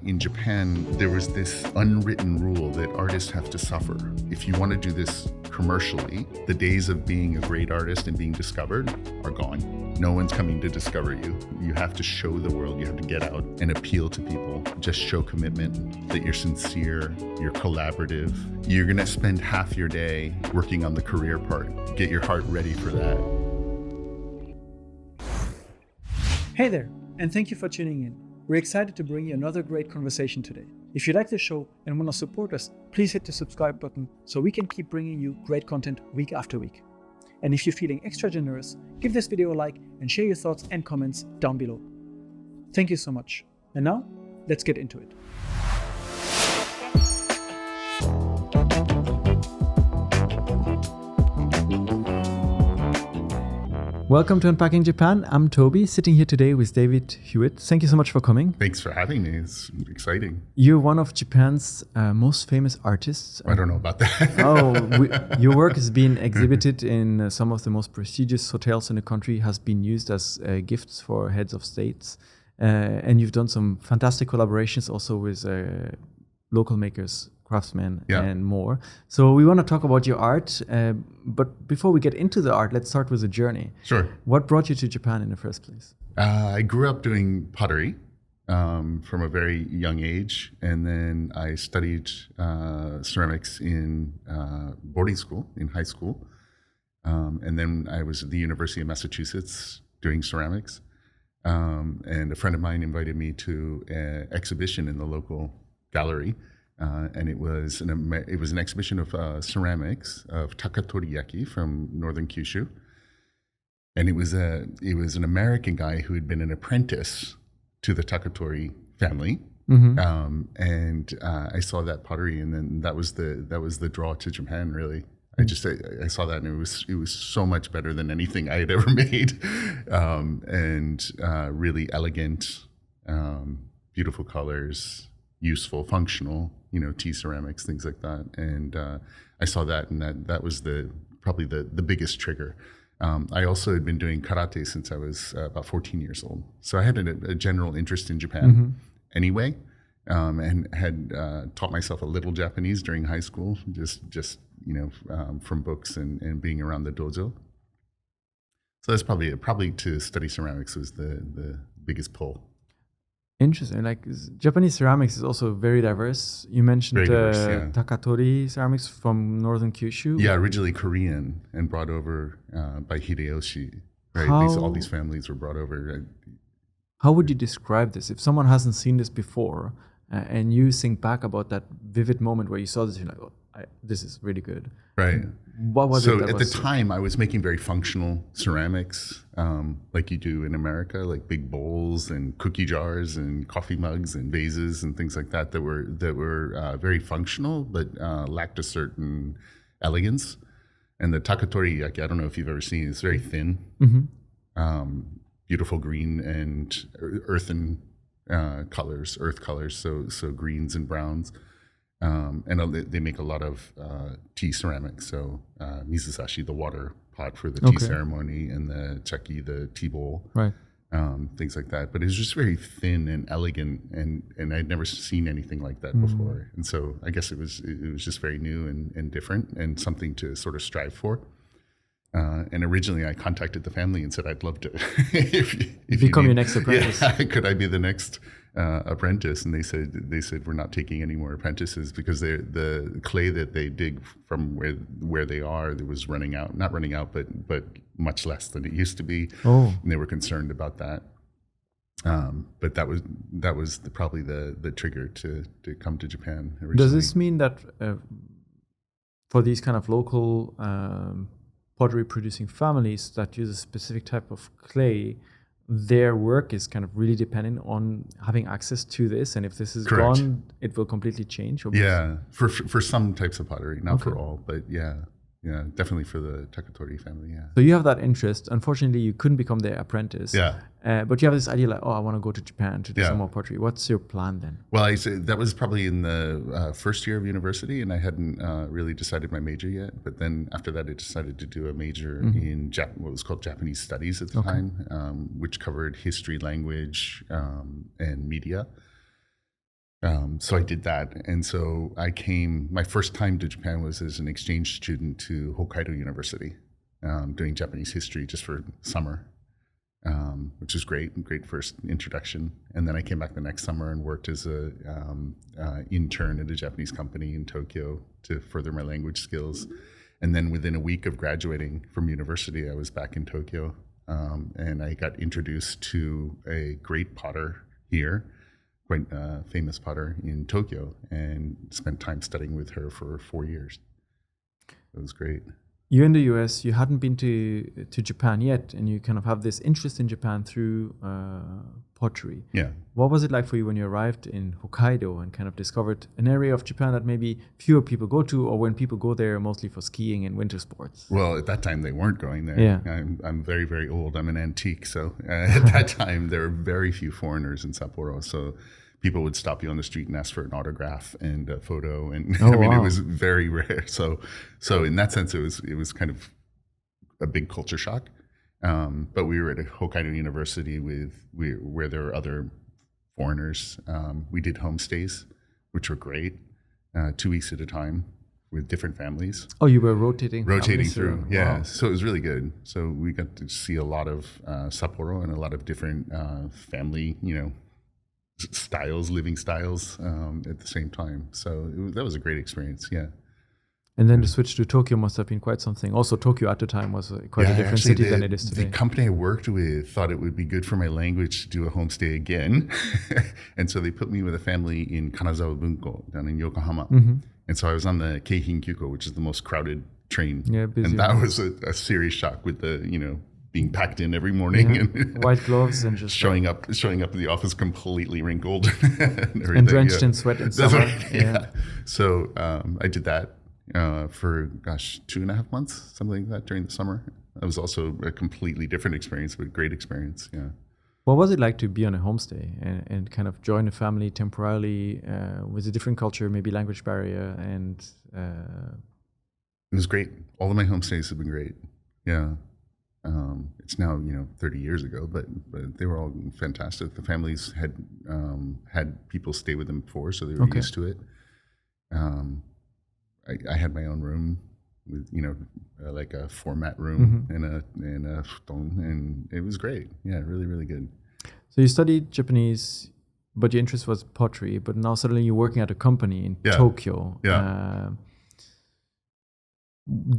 in Japan, there was this unwritten rule that artists have to suffer. If you want to do this commercially, the days of being a great artist and being discovered are gone. No one's coming to discover you. You have to show the world, you have to get out and appeal to people. Just show commitment, that you're sincere, you're collaborative. You're gonna spend half your day working on the career part. Get your heart ready for that. Hey there, and thank you for tuning in. We're excited to bring you another great conversation today. If you like the show and want to support us, please hit the subscribe button so we can keep bringing you great content week after week. And if you're feeling extra generous, give this video a like and share your thoughts and comments down below. Thank you so much. And now, let's get into it. Welcome to Unpacking Japan. I'm Toby, sitting here today with David Hewett. Thank you so much for coming. Thanks for having me. It's exciting. You're one of Japan's most famous artists. I don't know about that. Your work has been exhibited in some of the most prestigious hotels in the country, has been used as gifts for heads of states. And you've done some fantastic collaborations also with local makers, craftsmen, and more. So we want to talk about your art, but before we get into the art, let's start with the journey. Sure. What brought you to Japan in the first place? I grew up doing pottery from a very young age, and then I studied ceramics in boarding school, in high school. And then I was at the University of Massachusetts doing ceramics. And a friend of mine invited me to an exhibition in the local gallery. And it was an exhibition of ceramics of takatoriyaki from northern Kyushu, and it was an American guy who had been an apprentice to the Takatori family, and I saw that pottery, and then that was the draw to Japan. Really, I saw that, and it was so much better than anything I had ever made, and really elegant, beautiful colors. Useful, functional, tea ceramics, things like that. And I saw that, and that was probably the biggest trigger. I also had been doing karate since I was about 14 years old. So I had a general interest in Japan anyway, and had taught myself a little Japanese during high school, just from books and being around the dojo. So that's probably to study ceramics was the biggest pull. Interesting. Like Japanese ceramics is also very diverse. You mentioned Takatori ceramics from northern Kyushu. Yeah, originally Korean and brought over by Hideyoshi. Right, all these families were brought over. How would you describe this? If someone hasn't seen this before, and you think back about that vivid moment where you saw this, you're like, this is really good. Right. What was it? So at the time, I was making very functional ceramics, like you do in America, like big bowls and cookie jars and coffee mugs and vases and things like that were very functional, but lacked a certain elegance. And the takatoriyaki, I don't know if you've ever seen it, it's very thin, beautiful green and earthen colors, earth colors, so greens and browns. And they make a lot of tea ceramics. So mizusashi, the water pot for the tea ceremony, and the cheki, the tea bowl, right? Things like that. But it was just very thin and elegant, and I'd never seen anything like that before. And so I guess it was just very new and different, and something to sort of strive for. And originally, I contacted the family and said, "I'd love to if become your next apprentice. Yeah, could I be the next apprentice?" And they said we're not taking any more apprentices because the clay that they dig from where they are, it was not running out, but much less than it used to be. And they were concerned about that. But that was probably the trigger to come to Japan originally. Does this mean that for these kind of local pottery producing families that use a specific type of clay, their work is kind of really dependent on having access to this, and if this is gone, it will completely change? Yeah, for some types of pottery, not for all, but yeah, definitely for the Takatori family, yeah. So you have that interest. Unfortunately, you couldn't become their apprentice. Yeah. But you have this idea like, I want to go to Japan to do some more pottery. What's your plan then? Well, I said that was probably in the first year of university, and I hadn't really decided my major yet. But then after that, I decided to do a major in what was called Japanese Studies at the time, which covered history, language, and media. So I did that. And so my first time to Japan was as an exchange student to Hokkaido University, doing Japanese history just for summer, which was great first introduction. And then I came back the next summer and worked as a intern at a Japanese company in Tokyo to further my language skills. And then within a week of graduating from university, I was back in Tokyo, and I got introduced to a great potter here, quite famous potter in Tokyo, and spent time studying with her for 4 years. It was great. You're in the US, you hadn't been to Japan yet, and you kind of have this interest in Japan through pottery. Yeah. What was it like for you when you arrived in Hokkaido and kind of discovered an area of Japan that maybe fewer people go to, or when people go there mostly for skiing and winter sports? Well, at that time, they weren't going there. Yeah. I'm very, very old. I'm an antique. So at that time, there were very few foreigners in Sapporo. So people would stop you on the street and ask for an autograph and a photo. And Oh, I mean, wow. it was very rare. So in that sense, it was kind of a big culture shock. But we were at a Hokkaido University where there were other foreigners. We did homestays, which were great, 2 weeks at a time with different families. Oh, you were rotating families Through, or- yeah. wow. So it was really good. So we got to see a lot of Sapporo and a lot of different family, living styles at the same time. So that was a great experience. Yeah. And then the switch to Tokyo must have been quite something. Also, Tokyo at the time was quite a different actually, city than it is today. The company I worked with thought it would be good for my language to do a homestay again. And so they put me with a family in Kanazawa Bunko down in Yokohama. Mm-hmm. And so I was on the Keihin Kyuko, which is the most crowded train. Yeah, busy. And that was a serious shock with the, being packed in every morning Yeah. and White gloves and just showing up at the office completely wrinkled and drenched in sweat in That's summer. right, yeah. So I did that for 2.5 months, something like that, during the summer. That was also a completely different experience, but great experience. Yeah. What was it like to be on a homestay and kind of join a family temporarily with a different culture, maybe language barrier, and It was great. All of my homestays have been great. Yeah. It's now 30 years ago, but they were all fantastic. The families had people stay with them before, so they were Okay. used to it. I had my own room with like a format room and a futon, and it was great. Yeah, really, really good. So you studied Japanese, but your interest was pottery. But now suddenly you're working at a company in Yeah. Tokyo. Yeah.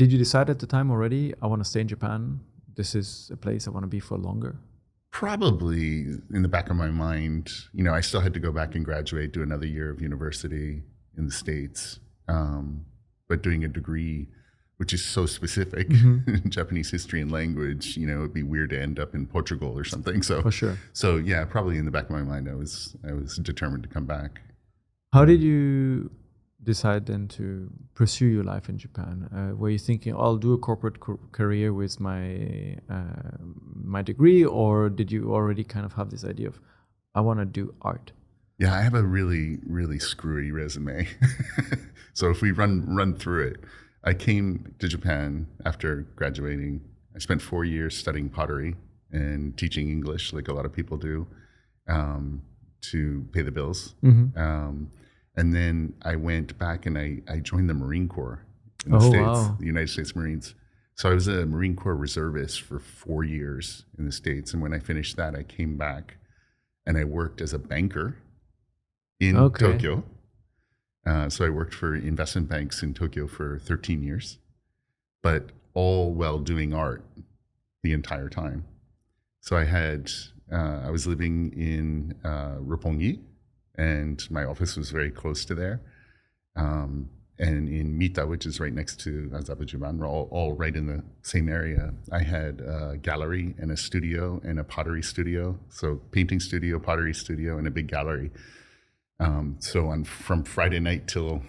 Did you decide at the time already, I want to stay in Japan? This is a place I want to be for longer? Probably in the back of my mind, I still had to go back and graduate, do another year of university in the States, but doing a degree which is so specific in Japanese history and language, it'd be weird to end up in Portugal or something. So For sure. So yeah, probably in the back of my mind, I was determined to come back. How did you decide then to pursue your life in Japan? Were you thinking, I'll do a corporate career with my my degree, or did you already kind of have this idea of, I want to do art? Yeah, I have a really, really screwy resume. So if we run through it, I came to Japan after graduating. I spent 4 years studying pottery and teaching English, like a lot of people do, to pay the bills. And then I went back and I joined the Marine Corps in the States, wow. the United States Marines. So I was a Marine Corps reservist for 4 years in the States. And when I finished that, I came back and I worked as a banker in Tokyo. So I worked for investment banks in Tokyo for 13 years, but all while doing art the entire time. So I was living in Roppongi, and my office was very close to there. And in Mita, which is right next to Azabujuban, we're all right in the same area. I had a gallery and a studio and a pottery studio. So painting studio, pottery studio, and a big gallery. So from Friday night till,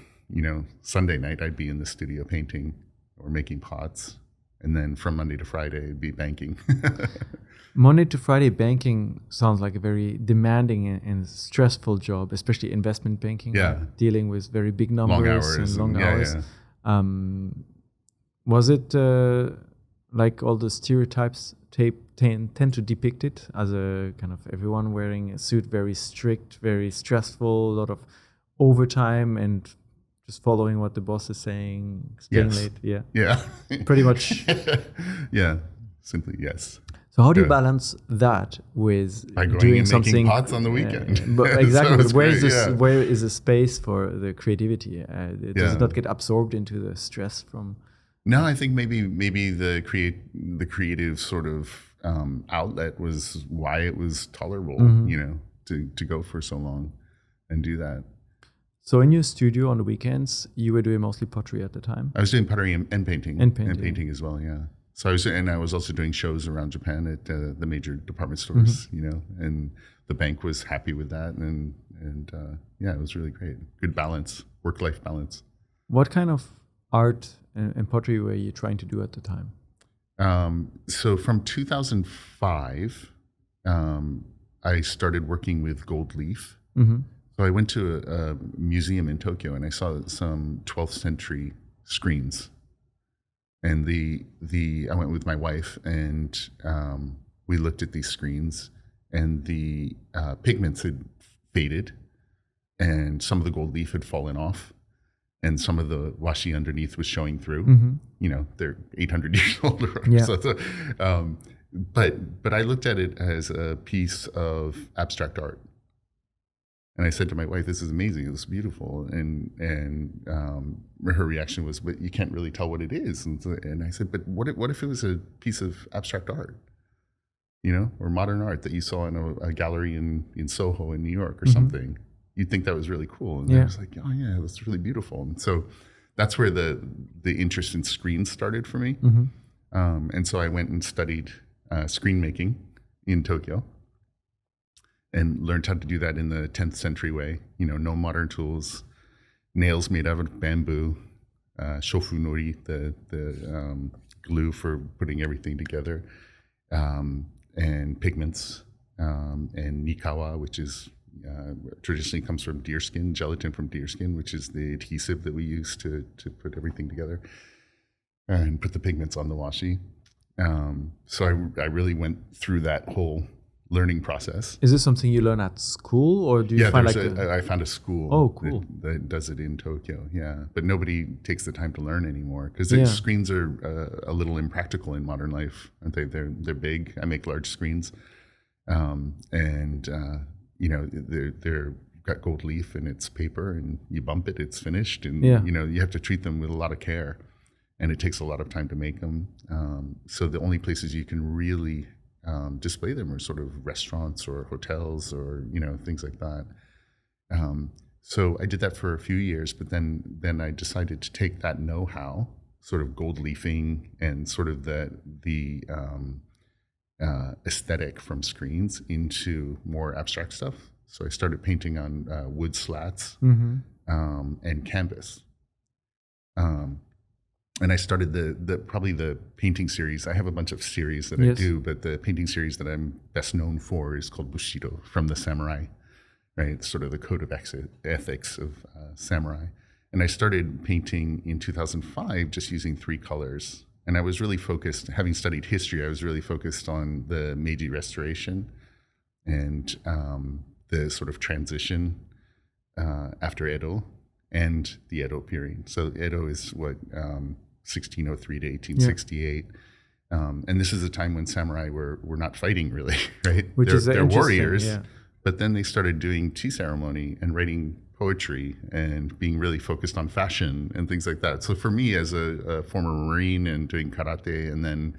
Sunday night, I'd be in the studio painting or making pots. And then from Monday to Friday, it'd be banking. Monday to Friday banking sounds like a very demanding and stressful job, especially investment banking. Yeah. Dealing with very big numbers and long hours. Yeah. Was it like all the stereotypes tend to depict it as a kind of everyone wearing a suit, very strict, very stressful, a lot of overtime and just following what the boss is saying, staying Yes. late. Yeah. Yeah. Pretty much. Yeah. Simply yes. So how do you Yeah. balance that with By going doing and making something? pots on the weekend. But exactly. So But it's where great, is this? yeah. Where is the space for the creativity? Does it Yeah. not get absorbed into the stress from? No, I think maybe the creative sort of outlet was why it was tolerable, to go for so long and do that. So in your studio on the weekends, you were doing mostly pottery at the time? I was doing pottery and painting. And painting. And painting as well, yeah. So I was also doing shows around Japan at the major department stores, and the bank was happy with that, and yeah, it was really great. Good balance, work-life balance. What kind of art and pottery were you trying to do at the time? So from 2005, I started working with gold leaf. Mm-hmm. So I went to a museum in Tokyo and I saw some 12th century screens. And I went with my wife and we looked at these screens, and the pigments had faded and some of the gold leaf had fallen off. And some of the washi underneath was showing through. Mm-hmm. They're 800 years old. Yeah. But I looked at it as a piece of abstract art, and I said to my wife, "This is amazing. It's beautiful." And her reaction was, "But you can't really tell what it is." And I said, "But what if it was a piece of abstract art, or modern art that you saw in a gallery in Soho in New York or something?" You'd think that was really cool. And I was like, oh yeah, that's really beautiful. And so that's where the interest in screens started for me. Mm-hmm. And so I went and studied screen making in Tokyo and learned how to do that in the 10th century way. No modern tools, nails made out of bamboo, shofu nori, the glue for putting everything together, and pigments, and nikawa, which is traditionally comes from deerskin, gelatin from deerskin, which is the adhesive that we use to put everything together and put the pigments on the washi. So I really went through that whole learning process. Is this something you learn at school, or do you find I found a school Oh, cool. that does it in Tokyo, yeah. But nobody takes the time to learn anymore because screens are a little impractical in modern life. Aren't they? They're big. I make large screens. They're got gold leaf and it's paper, and you bump it, it's finished, and you have to treat them with a lot of care, and it takes a lot of time to make them. So the only places you can really display them are sort of restaurants or hotels or things like that. So I did that for a few years, but then I decided to take that know-how, sort of gold leafing and sort of the aesthetic from screens into more abstract stuff. So I started painting on wood slats and canvas. And I started probably the painting series. I have a bunch of series that I do, but the painting series that I'm best known for is called bushido, from the samurai, right? Sort of the code of ethics of samurai. And I started painting in 2005 just using 3 colors. And I was really focused, having studied history, I was really focused on the Meiji Restoration and the sort of transition after Edo and the Edo period. So Edo is 1603 to 1868. And this is a time when samurai were not fighting really, right? They're warriors, but then they started doing tea ceremony and writing poetry and being really focused on fashion and things like that. So for me, as a former Marine and doing karate and then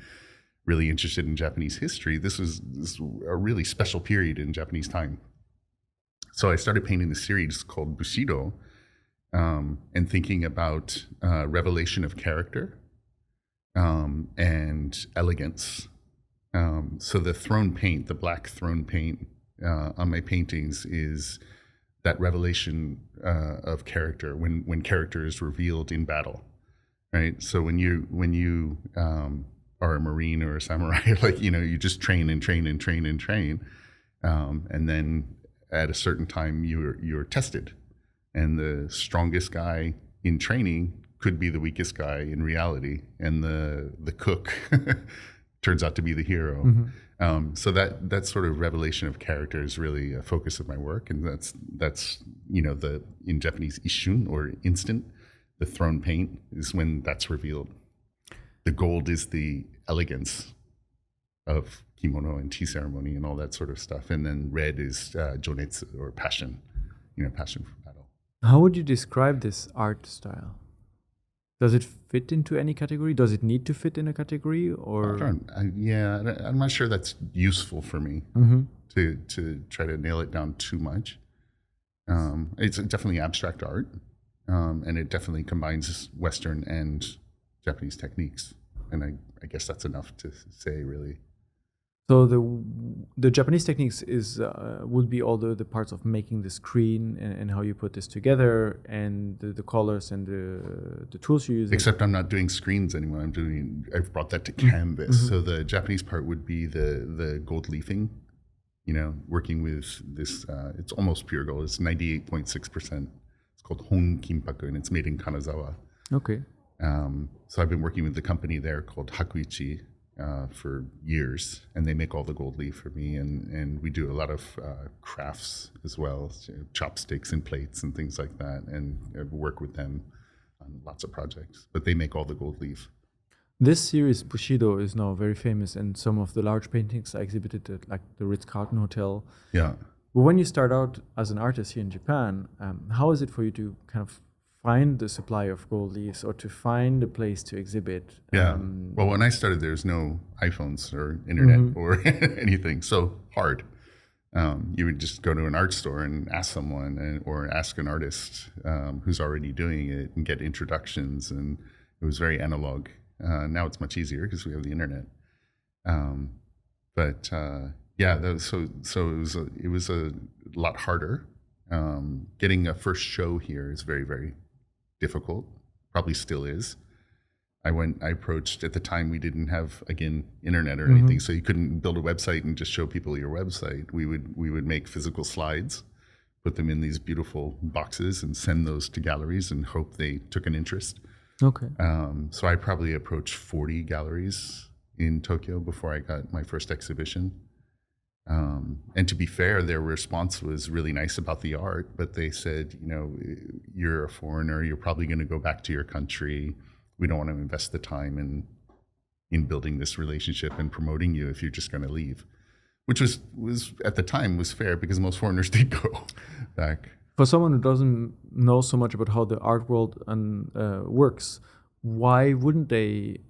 really interested in Japanese history, this was a really special period in Japanese time. So I started painting this series called Bushido, and thinking about revelation of character and elegance. So the throne paint, the black throne paint on my paintings is that revelation of character when character is revealed in battle, right? So when you are a Marine or a samurai, you just train and train and train and train, and then at a certain time you're tested, and the strongest guy in training could be the weakest guy in reality, and the cook turns out to be the hero. Mm-hmm. So that sort of revelation of character is really a focus of my work, and that's the in Japanese ishun, or instant, the thrown paint is when that's revealed. The gold is the elegance of kimono and tea ceremony and all that sort of stuff, and then red is jonetsu, or passion, passion for battle. How would you describe this art style? Does it fit into any category? Does it need to fit in a category, or? I'm not sure that's useful for me Mm-hmm. to try to nail it down too much. It's definitely abstract art, and it definitely combines Western and Japanese techniques, and I guess that's enough to say, really. So the Japanese techniques would be all the parts of making the screen and how you put this together, and the colors and the tools you use. Except I'm not doing screens anymore. I've brought that to canvas. Mm-hmm. So the Japanese part would be the gold leafing, working with this. It's almost pure gold. It's 98.6%. It's called Hon Kinpaku, and it's made in Kanazawa. Okay. So I've been working with the company there called Hakuichi for years, and they make all the gold leaf for me, and we do a lot of crafts as well, so chopsticks and plates and things like that, and I work with them on lots of projects, but they make all the gold leaf. This series, Bushido, is now very famous, and some of the large paintings are exhibited at like the Ritz-Carlton Hotel. Yeah. But when you start out as an artist here in Japan, how is it for you to kind of find the supply of gold leaves, or to find a place to exhibit? Yeah. Well, when I started, there's no iPhones or internet or anything. So hard. You would just go to an art store and ask someone, or ask an artist who's already doing it, and get introductions. And it was very analog. Now it's much easier because we have the internet. It was a lot harder. Getting a first show here is very, very difficult. Probably still is. I approached, at the time we didn't have, again, internet or anything, so you couldn't build a website and just show people your website. We would make physical slides, put them in these beautiful boxes, and send those to galleries and hope they took an interest. Okay. So I probably approached 40 galleries in Tokyo before I got my first exhibition. And to be fair, their response was really nice about the art, but they said, you're a foreigner, you're probably going to go back to your country. We don't want to invest the time in building this relationship and promoting you if you're just going to leave, which was at the time was fair, because most foreigners did go back. For someone who doesn't know so much about how the art world works, why wouldn't they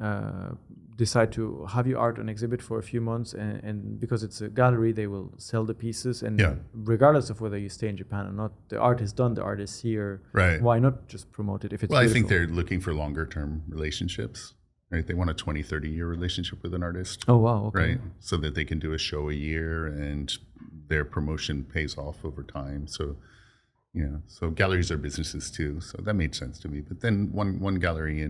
decide to have your art on exhibit for a few months, and because it's a gallery, they will sell the pieces, and regardless of whether you stay in Japan or not, the art is done, the art is here. Right. Why not just promote it if it's Well, beautiful? I think they're looking for longer term relationships, right? They want a 20, 30-year relationship with an artist. Oh, wow. Okay. Right. So that they can do a show a year, and their promotion pays off over time. So, so galleries are businesses too. So that made sense to me. But then one gallery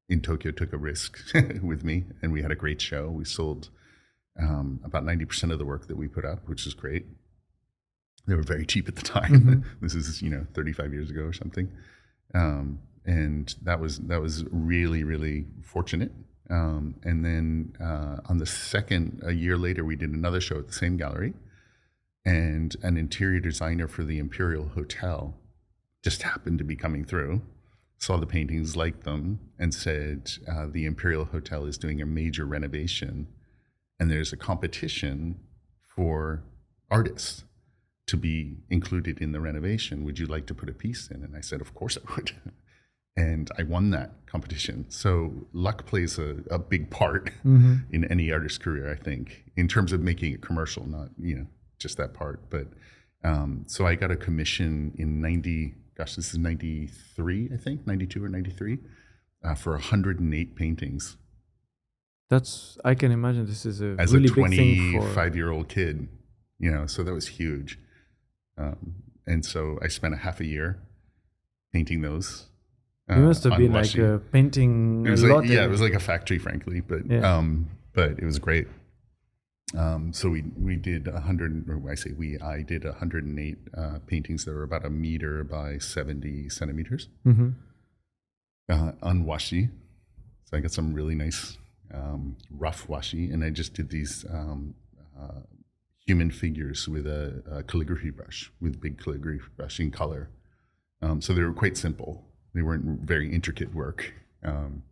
in Tokyo took a risk with me, and we had a great show. We sold about 90% of the work that we put up, which is great. They were very cheap at the time. This is 35 years ago or something, and that was really, really fortunate. And then a year later, we did another show at the same gallery, and an interior designer for the Imperial Hotel just happened to be coming through, saw the paintings, liked them, and said, the Imperial Hotel is doing a major renovation, and there's a competition for artists to be included in the renovation. Would you like to put a piece in? And I said, of course I would. And I won that competition. So luck plays a big part in any artist's career, I think, in terms of making it commercial, not just that part. But so I got a commission in 93, I think, 92 or 93, for 108 paintings. I can imagine this is a as really a big thing for 25-year-old kid, so that was huge. And so I spent a half a year painting those. You must have been like painting it was a lot. It was like a factory, frankly, but it was great. So we did 100, or I did 108 paintings that were about 1 meter by 70 centimeters on washi. So I got some really nice rough washi, and I just did these human figures with a calligraphy brush, with big calligraphy brush in color. So they were quite simple. They weren't very intricate work,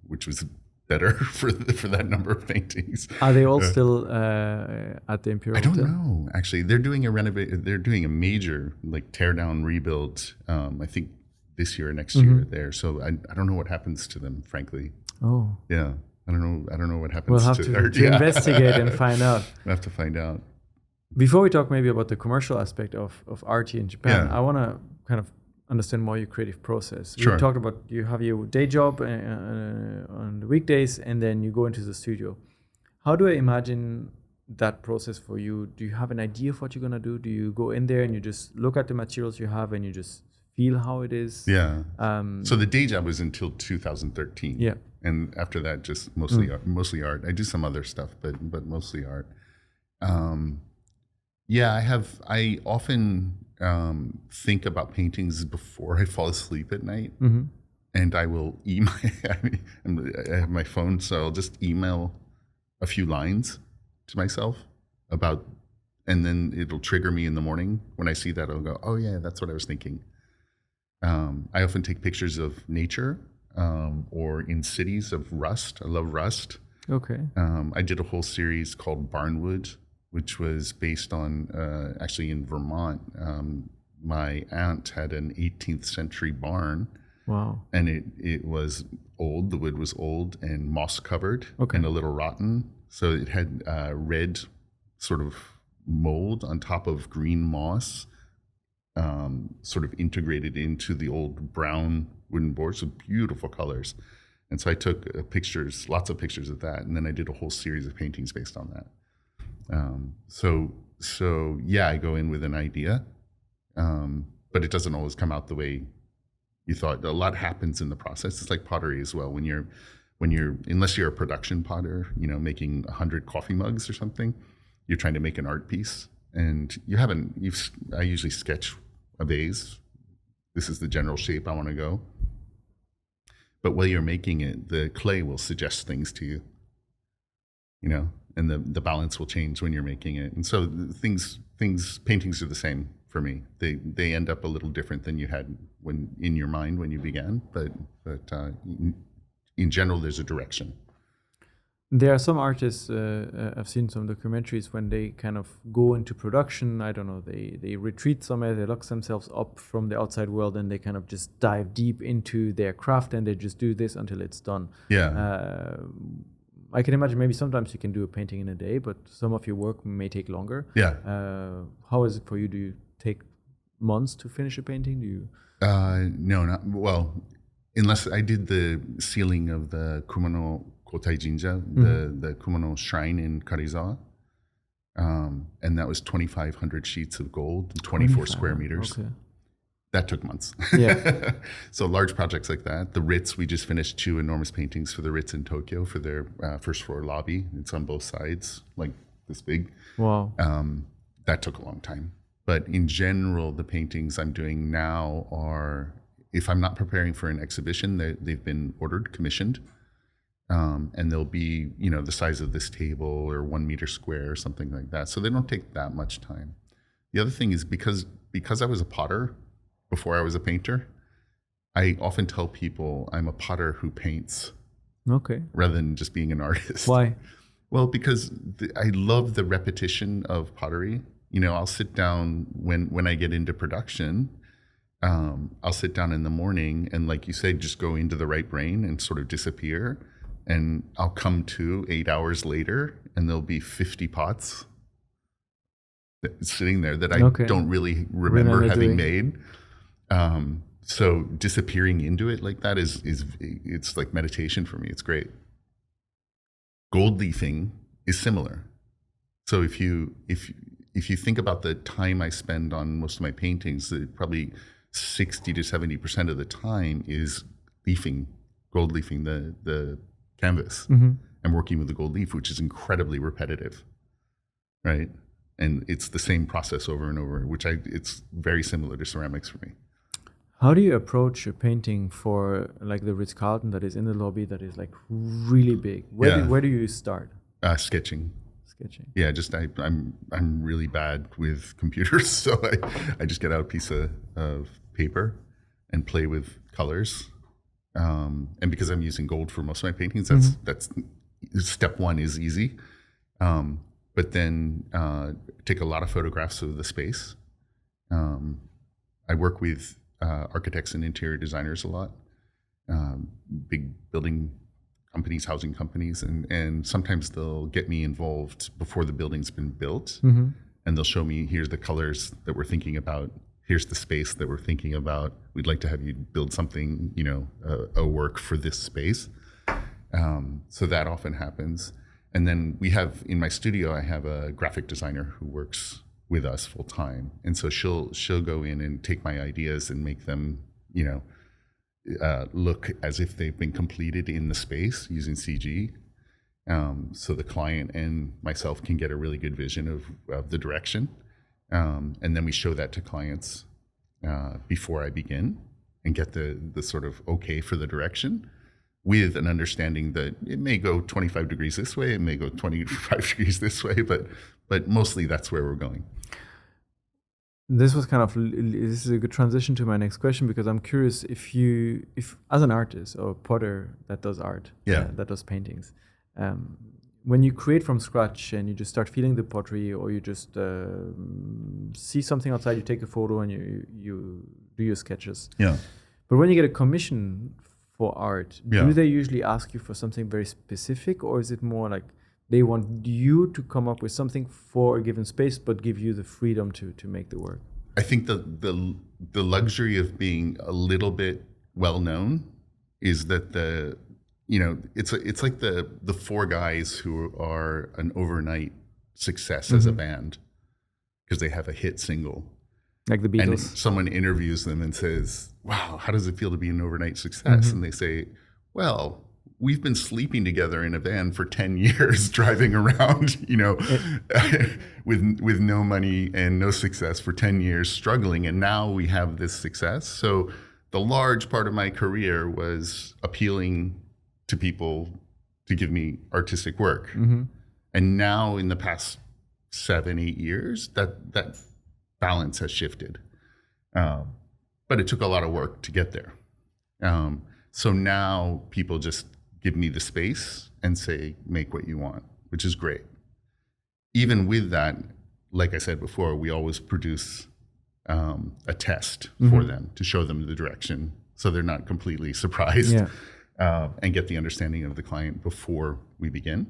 which was better for that number of paintings. Are they all still at the Imperial I don't Hotel? know. Actually, they're doing a major like tear down rebuild. I think this year or next year there. So I don't know what happens to them, frankly. Oh, Yeah, I don't know what happens. we'll have to investigate and find out. We'll have to find out. Before we talk maybe about the commercial aspect of art here in Japan, Yeah. I want to kind of understand more your creative process. Sure. We talked about you have your day job on the weekdays, and then you go into the studio. How do I imagine that process for you? Do you have an idea of what you're going to do? Do you go in there and you just look at the materials you have and you just feel how it is? Yeah. So the day job was until 2013. Yeah. And after that, just mostly art. I do some other stuff, but mostly art. I often think about paintings before I fall asleep at night, and I will email. I have my phone, so I'll just email a few lines to myself about, and then it'll trigger me in the morning. When I see that, I'll go, "Oh yeah, that's what I was thinking." I often take pictures of nature or in cities of rust. I love rust. Okay. I did a whole series called Barnwood, which was based on actually in Vermont. My aunt had an 18th century barn. Wow. And it was old. The wood was old and moss covered Okay. and a little rotten. So it had red sort of mold on top of green moss, sort of integrated into the old brown wooden boards with beautiful colors. And so I took pictures, lots of pictures of that, and then I did a whole series of paintings based on that. So yeah, I go in with an idea, but it doesn't always come out the way you thought. A lot happens in the process. It's like pottery as well. When you're, unless you're a production potter, making 100 coffee mugs or something, you're trying to make an art piece, and I usually sketch a vase. This is the general shape I want to go. But while you're making it, the clay will suggest things to you, and the balance will change when you're making it. And so paintings are the same for me. They end up a little different than you had when in your mind when you began, but in general, there's a direction. There are some artists, I've seen some documentaries when they kind of go into production, I don't know, they retreat somewhere, they lock themselves up from the outside world, and they kind of just dive deep into their craft and they just do this until it's done. Yeah. I can imagine maybe sometimes you can do a painting in a day, but some of your work may take longer. Yeah. How is it for you? Do you take months to finish a painting? Do you? No, not well, unless I did the ceiling of the Kumano Kotai Jinja, the Kumano shrine in Karizawa. And that was 2,500 sheets of gold, 24 square meters. Okay. That took months. Yeah. So large projects like that. The Ritz, we just finished 2 enormous paintings for the Ritz in Tokyo for their first floor lobby. It's on both sides, like this big. Wow. That took a long time. But in general, the paintings I'm doing now are, if I'm not preparing for an exhibition, they've been ordered, commissioned. And they'll be, the size of this table or 1 meter square or something like that. So they don't take that much time. The other thing is because I was a potter before I was a painter, I often tell people I'm a potter who paints. Okay. Rather than just being an artist. Why? Well, because I love the repetition of pottery. I'll sit down when I get into production. I'll sit down in the morning and, like you said, just go into the right brain and sort of disappear. And I'll come to 8 hours later, and there'll be 50 pots sitting there that I don't really remember having made. So disappearing into it like that it's like meditation for me. It's great. Gold leafing is similar. So if you think about the time I spend on most of my paintings, probably 60 to 70% of the time is gold leafing the canvas. I'm working with the gold leaf, which is incredibly repetitive, right? And it's the same process over and over, it's very similar to ceramics for me. How do you approach a painting for like the Ritz-Carlton that is in the lobby that is like really big? Where do you start? Sketching. Sketching. Yeah, just I'm really bad with computers, so I just get out a piece of paper and play with colors. And because I'm using gold for most of my paintings, that's step one is easy. But then take a lot of photographs of the space. I work with architects and interior designers a lot, big building companies, housing companies, and sometimes they'll get me involved before the building's been built, and they'll show me, here's the colors that we're thinking about, here's the space that we're thinking about. We'd like to have you build something, a work for this space. So that often happens. And then we have, in my studio, I have a graphic designer who works with us full time. And so she'll go in and take my ideas and make them, look as if they've been completed in the space using CG. So the client and myself can get a really good vision of the direction. And then we show that to clients before I begin and get the sort of okay for the direction, with an understanding that it may go 25 degrees this way, it may go 25 degrees this way, but mostly that's where we're going. This is a good transition to my next question, because I'm curious if as an artist or a potter that does art, that does paintings, when you create from scratch and you just start feeling the pottery, or you just see something outside, you take a photo and you do your sketches. Yeah. But when you get a commission for art, do they usually ask you for something very specific, or is it more like they want you to come up with something for a given space, but give you the freedom to make the work? I think the luxury of being a little bit well known is that it's like the four guys who are an overnight success as a band because they have a hit single. Like the Beatles. And someone interviews them and says, wow, how does it feel to be an overnight success? And they say, well, we've been sleeping together in a van for 10 years, driving around, with no money and no success for 10 years, struggling. And now we have this success. So the large part of my career was appealing to people to give me artistic work. And now in the past 7-8 years, that balance has shifted. But it took a lot of work to get there. So now people just give me the space and say, make what you want, which is great. Even with that, like I said before, we always produce a test for them to show them the direction so they're not completely surprised, and get the understanding of the client before I begin.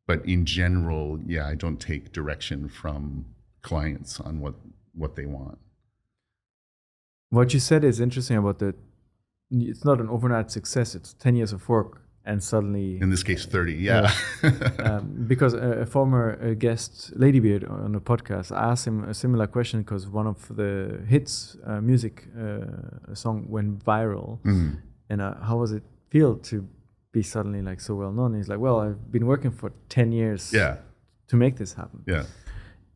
But in general, I don't take direction from clients on what they want. What you said is interesting about it's not an overnight success, it's 10 years of work, and suddenly... In this case, 30, because a former guest, Ladybeard, on a podcast, I asked him a similar question because one of the hits, music, a song went viral. And how was it feel to be suddenly like so well known? He's like, well, I've been working for 10 years to make this happen.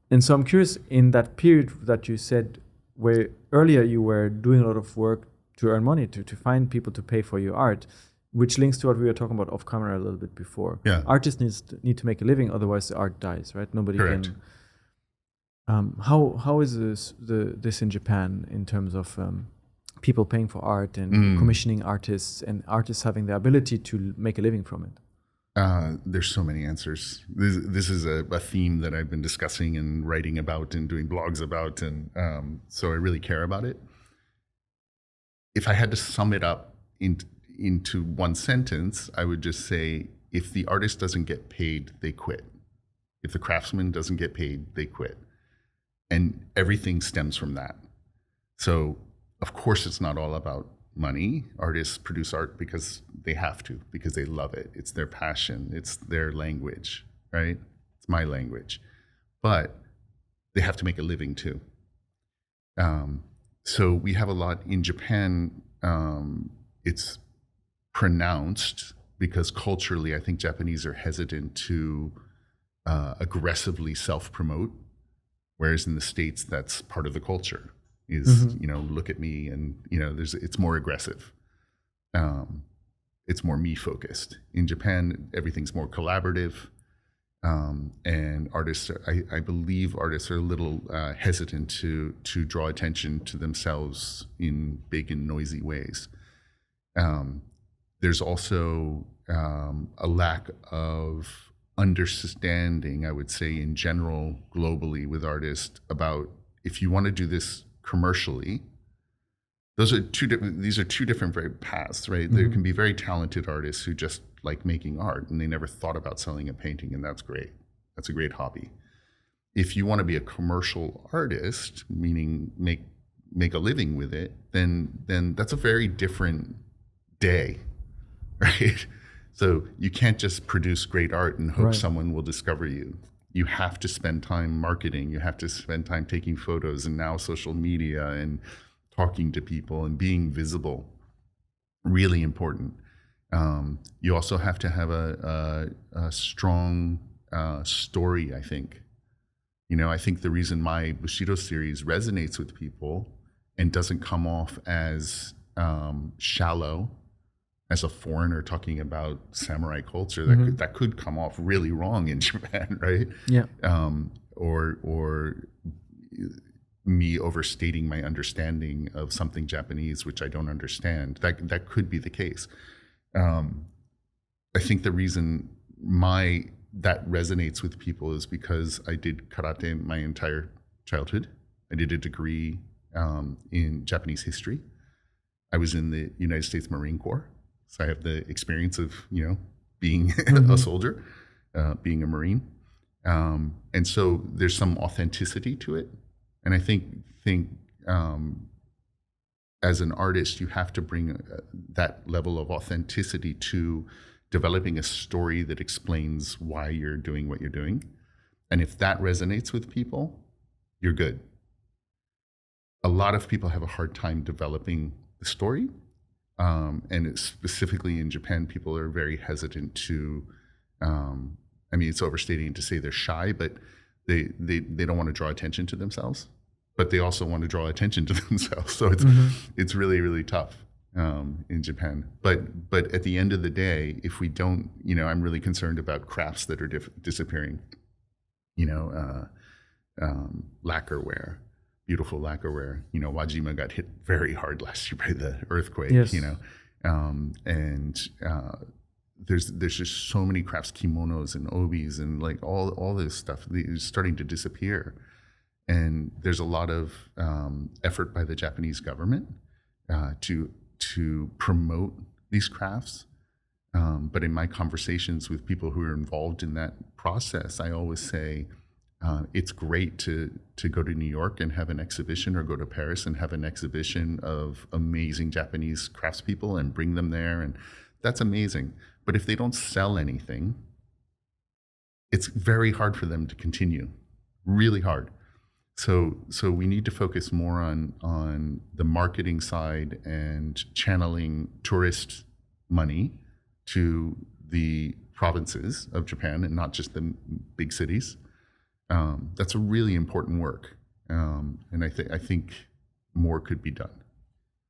And so I'm curious, in that period that you said, where earlier you were doing a lot of work to earn money, to find people to pay for your art, which links to what we were talking about off camera a little bit before. Artists need to make a living, otherwise the art dies, right? Nobody can. How is this in Japan in terms of people paying for art and commissioning artists, and artists having the ability to make a living from it? There's so many answers. This is a theme that I've been discussing and writing about and doing blogs about, and so I really care about it. If I had to sum it up into one sentence, I would just say, if the artist doesn't get paid, they quit. If the craftsman doesn't get paid, they quit. And everything stems from that. So, of course, it's not all about money. Artists produce art because they have to, because they love it. It's their passion. It's their language, right? It's my language. But they have to make a living too. So we have a lot in Japan. It's pronounced because culturally, I think Japanese are hesitant to aggressively self-promote. Whereas in the States, that's part of the culture is, look at me, and, it's more aggressive. It's more me focused. In Japan, everything's more collaborative. And artists, I believe artists are a little hesitant to draw attention to themselves in big and noisy ways. There's also a lack of understanding, I would say, in general, globally, with artists about if you want to do this commercially. These are two different paths, right? There can be very talented artists who just like making art and they never thought about selling a painting, and that's great. That's a great hobby. If you want to be a commercial artist, meaning make a living with it, then that's a very different day, right? So you can't just produce great art and hope someone will discover you. You have to spend time marketing. You have to spend time taking photos, and now social media and talking to people and being visible. Really important. You also have to have a strong story, I think. I think the reason my Bushido series resonates with people and doesn't come off as shallow, as a foreigner talking about samurai culture, that could come off really wrong in Japan, right? Yeah. Or me overstating my understanding of something Japanese, which I don't understand. That could be the case. I think the reason that resonates with people is because I did karate my entire childhood. I did a degree in Japanese history. I was in the United States Marine Corps, so I have the experience of being a soldier, being a Marine, and so there's some authenticity to it. And I think as an artist, you have to bring that level of authenticity to developing a story that explains why you're doing what you're doing. And if that resonates with people, you're good. A lot of people have a hard time developing the story. And specifically in Japan, people are very hesitant to, it's overstating to say they're shy, but they don't want to draw attention to themselves, but they also want to draw attention to themselves. So it's really, really tough in Japan. But at the end of the day, if we don't, I'm really concerned about crafts that are disappearing. Lacquerware, beautiful lacquerware. Wajima got hit very hard last year by the earthquake. Yes. There's just so many crafts, kimonos and obis and like all this stuff is starting to disappear. And there's a lot of effort by the Japanese government to promote these crafts. But in my conversations with people who are involved in that process, I always say it's great to go to New York and have an exhibition, or go to Paris and have an exhibition of amazing Japanese craftspeople and bring them there. And that's amazing. But if they don't sell anything, it's very hard for them to continue, really hard. So we need to focus more on the marketing side and channeling tourist money to the provinces of Japan and not just the big cities. That's a really important work, and I think more could be done.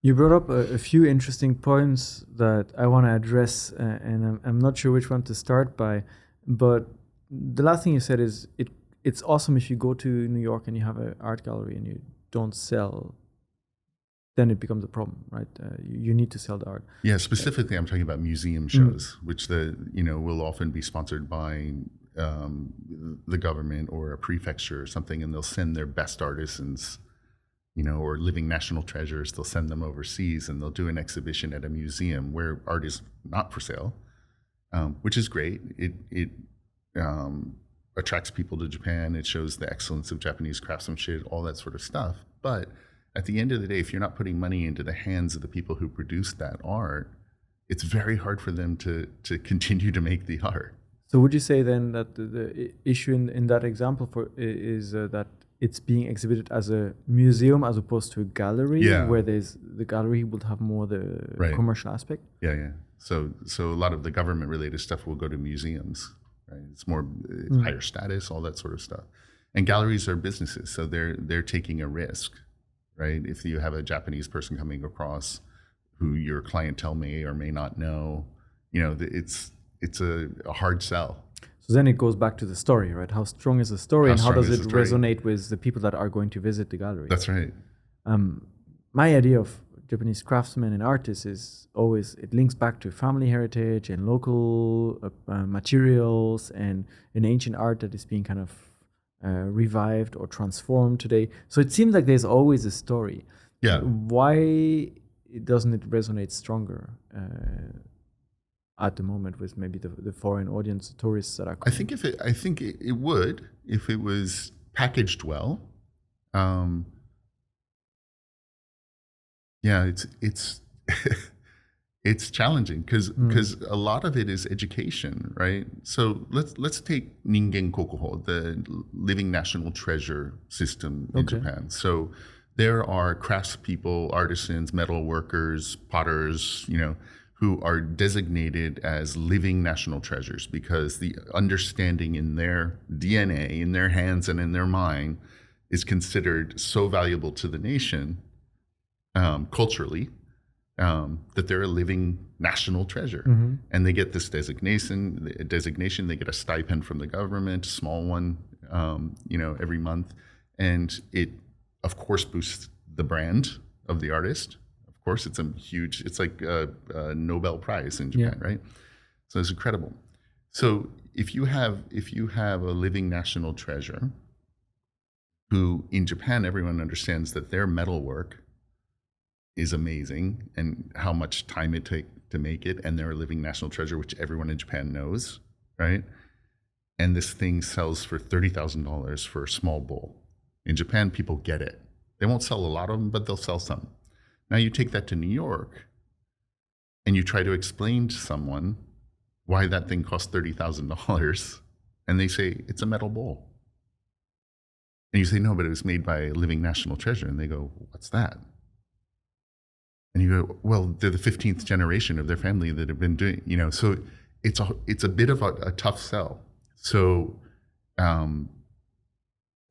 You brought up a few interesting points that I want to address, and I'm not sure which one to start by. But the last thing you said is it's awesome if you go to New York and you have an art gallery and you don't sell, then it becomes a problem, right? You need to sell the art. Yeah, specifically, I'm talking about museum shows, which will often be sponsored by the government or a prefecture or something, and they'll send their best artisans, or living national treasures. They'll send them overseas, and they'll do an exhibition at a museum where art is not for sale, which is great. It attracts people to Japan. It shows the excellence of Japanese craftsmanship, all that sort of stuff. But at the end of the day, if you're not putting money into the hands of the people who produce that art, it's very hard for them to continue to make the art. So would you say then that the issue in that example is that it's being exhibited as a museum as opposed to a gallery, where the gallery would have more the commercial aspect? Yeah. So a lot of the government related stuff will go to museums, right? It's more higher status, all that sort of stuff. And galleries are businesses, so they're taking a risk, right? If you have a Japanese person coming across who your clientele may or may not know, it's a hard sell. So then it goes back to the story, right? How strong is the story, and how does it resonate with the people that are going to visit the gallery? That's right. My idea of Japanese craftsmen and artists is always, it links back to family heritage and local materials and an ancient art that is being kind of revived or transformed today. So it seems like there's always a story. Yeah. Why doesn't it resonate stronger at the moment with maybe the foreign audience, the tourists that are coming? I think it would if it was packaged well. Yeah, it's it's challenging because a lot of it is education, right? So let's take Ningen Kokuho, the living national treasure system in Japan. So there are craftspeople, artisans, metal workers, potters, who are designated as living national treasures because the understanding in their DNA, in their hands and in their mind is considered so valuable to the nation culturally that they're a living national treasure. And they get this designation, they get a stipend from the government, a small one, every month. And it, of course, boosts the brand of the artist. Of course, it's like a Nobel Prize in Japan, right? So it's incredible. So if you have a living national treasure who in Japan, everyone understands that their metalwork is amazing and how much time it takes to make it, and they're a living national treasure, which everyone in Japan knows, right? And this thing sells for $30,000 for a small bowl. In Japan, people get it. They won't sell a lot of them, but they'll sell some. Now you take that to New York and you try to explain to someone why that thing costs $30,000, and they say, it's a metal bowl. And you say, no, but it was made by a living national treasure. And they go, what's that? And you go, well, they're the 15th generation of their family that have been doing, so it's a bit of a tough sell. So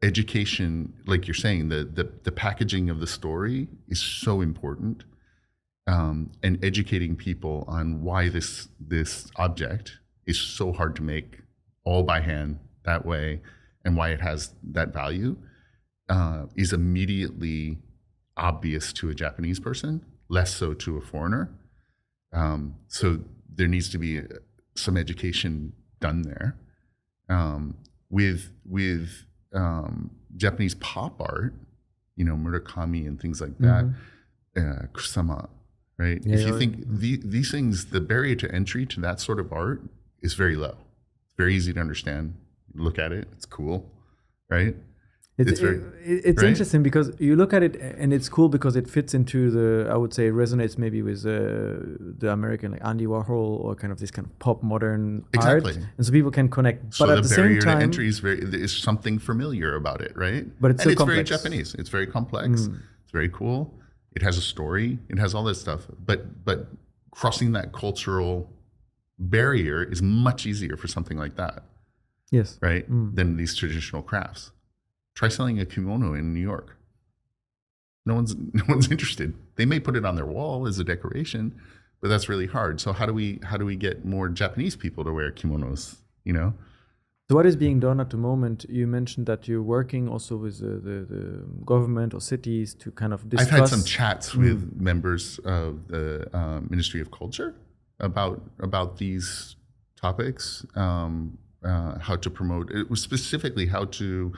education, like you're saying, the packaging of the story is so important, and educating people on why this object is so hard to make all by hand that way and why it has that value is immediately obvious to a Japanese person, less so to a foreigner. So there needs to be some education done there. With Japanese pop art, Murakami and things like that, Kusama, right? Yeah, if you think these things, the barrier to entry to that sort of art is very low. It's very easy to understand. Look at it, it's cool, right? It's right? Interesting because you look at it and it's cool because it fits into I would say, resonates maybe with the American, like Andy Warhol, or kind of this kind of pop modern art. And so people can connect. So but at the same time, barrier to entry is something familiar about it, right? But it's and so very complex. Japanese. It's very complex. It's very cool. It has a story. It has all this stuff. But crossing that cultural barrier is much easier for something like that. Yes. Right? Than these traditional crafts. Try selling a kimono in New York. No one's interested. They may put it on their wall as a decoration, but that's really hard. So how do we get more Japanese people to wear kimonos? So what is being done at the moment? You mentioned that you're working also with the government or cities to kind of discuss. I've had some chats with members of the Ministry of Culture about these topics. How to promote it was specifically how to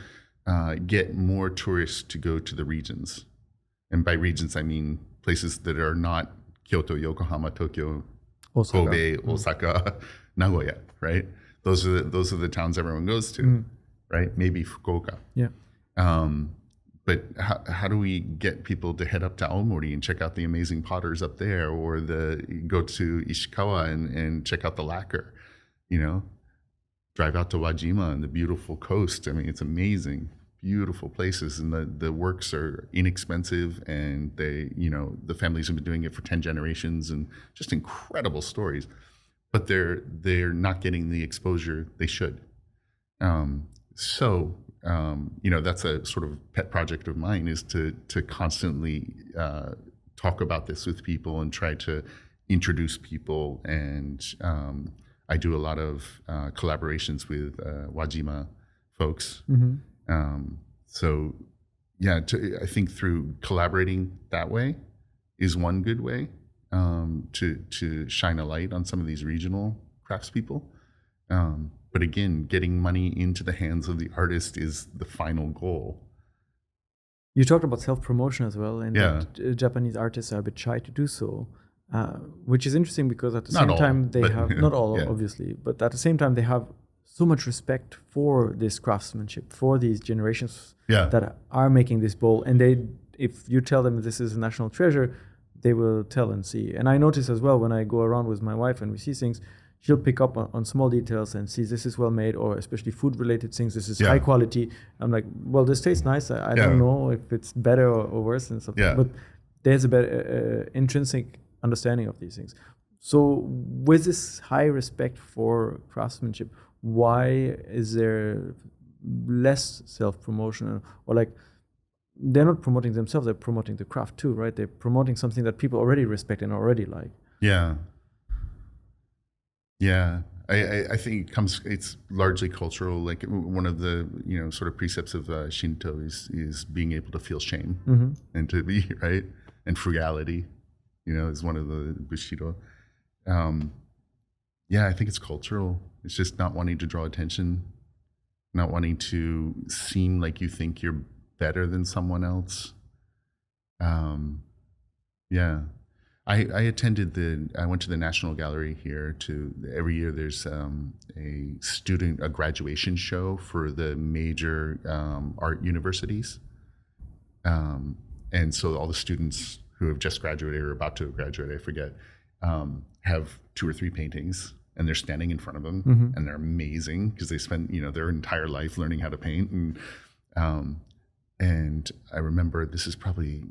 get more tourists to go to the regions. And by regions, I mean places that are not Kyoto, Yokohama, Tokyo, Osaka. Kobe, Osaka, Nagoya, right? Those are the towns everyone goes to, right? Maybe Fukuoka. Yeah. But how do we get people to head up to Aomori and check out the amazing potters up there, or go to Ishikawa and check out the lacquer, drive out to Wajima and the beautiful coast. I mean, it's amazing, beautiful places, and the works are inexpensive, and the families have been doing it for 10 generations, and just incredible stories. But they're not getting the exposure they should. So that's a sort of pet project of mine, is to constantly talk about this with people and try to introduce people. And I do a lot of collaborations with Wajima folks. So yeah, I think through collaborating that way is one good way to shine a light on some of these regional craftspeople. But again, getting money into the hands of the artist is the final goal. You talked about self-promotion as well, and Yeah. that Japanese artists are a bit shy to do so, which is interesting because at the Not same all, time they but, have, not all yeah. obviously, but at the same time they have so much respect for this craftsmanship, for these generations Yeah. that are making this bowl, and if you tell them this is a national treasure, they will tell and see. And I notice as well when I go around with my wife and we see things, she'll pick up on small details and see this is well made, or especially food related things, this is high quality. I'm like, well, this tastes nice. I don't know if it's better or worse than something, but there's a better intrinsic understanding of these things. So with this high respect for craftsmanship, why is there less self-promotion, or like they're not promoting themselves, they're promoting the craft too, right? They're promoting something that people already respect and already like. Yeah. I think it's largely cultural. Like one of the sort of precepts of Shinto is being able to feel shame and to be right, and frugality, is one of the bushido. I think it's cultural. It's just not wanting to draw attention, not wanting to seem like you think you're better than someone else. I went to the National Gallery here. Every year there's a graduation show for the major art universities. And so all the students who have just graduated or about to graduate, I forget, have 2 or 3 paintings, and they're standing in front of them, and they're amazing because they spent their entire life learning how to paint. And I remember, this is probably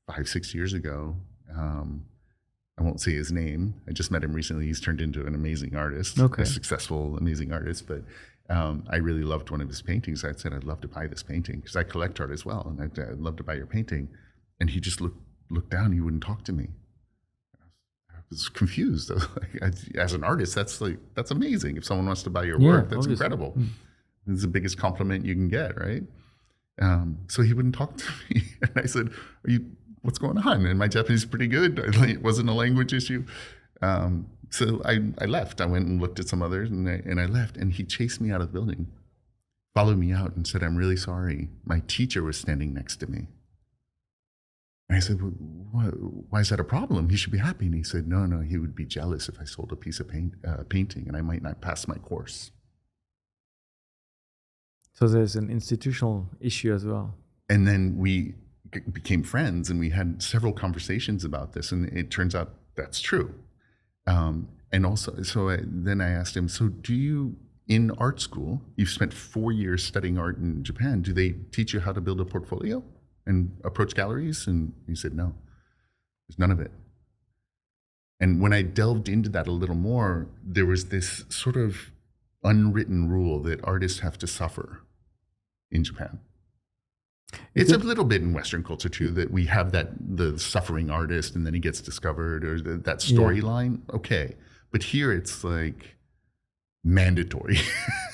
5-6 years ago. I won't say his name. I just met him recently. He's turned into an amazing artist, a successful, amazing artist. But I really loved one of his paintings. I said, I'd love to buy this painting because I collect art as well, and I'd love to buy your painting. And he just looked down. He wouldn't talk to me. I was confused. I was like, as an artist, that's amazing. If someone wants to buy your work, that's incredible. It's the biggest compliment you can get, right? So he wouldn't talk to me, and I said, what's going on? And my Japanese is pretty good. It wasn't a language issue. So I left. I went and looked at some others, and I left. And he chased me out of the building, followed me out, and said, I'm really sorry. My teacher was standing next to me. And I said, why is that a problem? He should be happy. And he said, no, he would be jealous if I sold a piece of painting, and I might not pass my course. So there's an institutional issue as well. And then we became friends, and we had several conversations about this, and it turns out that's true. And also, then I asked him, so do you, in art school, you've spent 4 years studying art in Japan, do they teach you how to build a portfolio and approach galleries? And he said, no, there's none of it. And when I delved into that a little more, there was this sort of unwritten rule that artists have to suffer in Japan. It's a little bit in Western culture too, that we have the suffering artist, and then he gets discovered, or that storyline. Yeah. Okay, but here it's like mandatory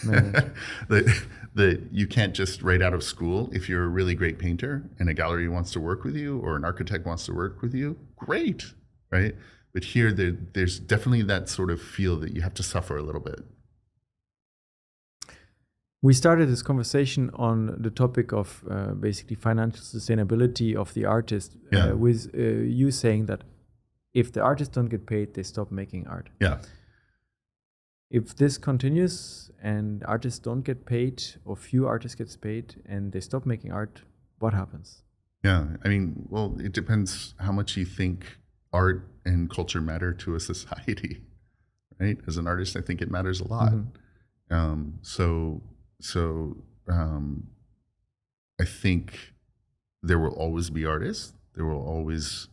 that you can't just right out of school. If you're a really great painter and a gallery wants to work with you, or an architect wants to work with you, great, right? But here there's definitely that sort of feel that you have to suffer a little bit. We started this conversation on the topic of basically financial sustainability of the artist, with you saying that if the artists don't get paid, they stop making art. Yeah. If this continues and artists don't get paid, or few artists gets paid, and they stop making art, what happens? Yeah, I mean, well, it depends how much you think art and culture matter to a society, right? As an artist, I think it matters a lot. So I think there will always be artists. There will always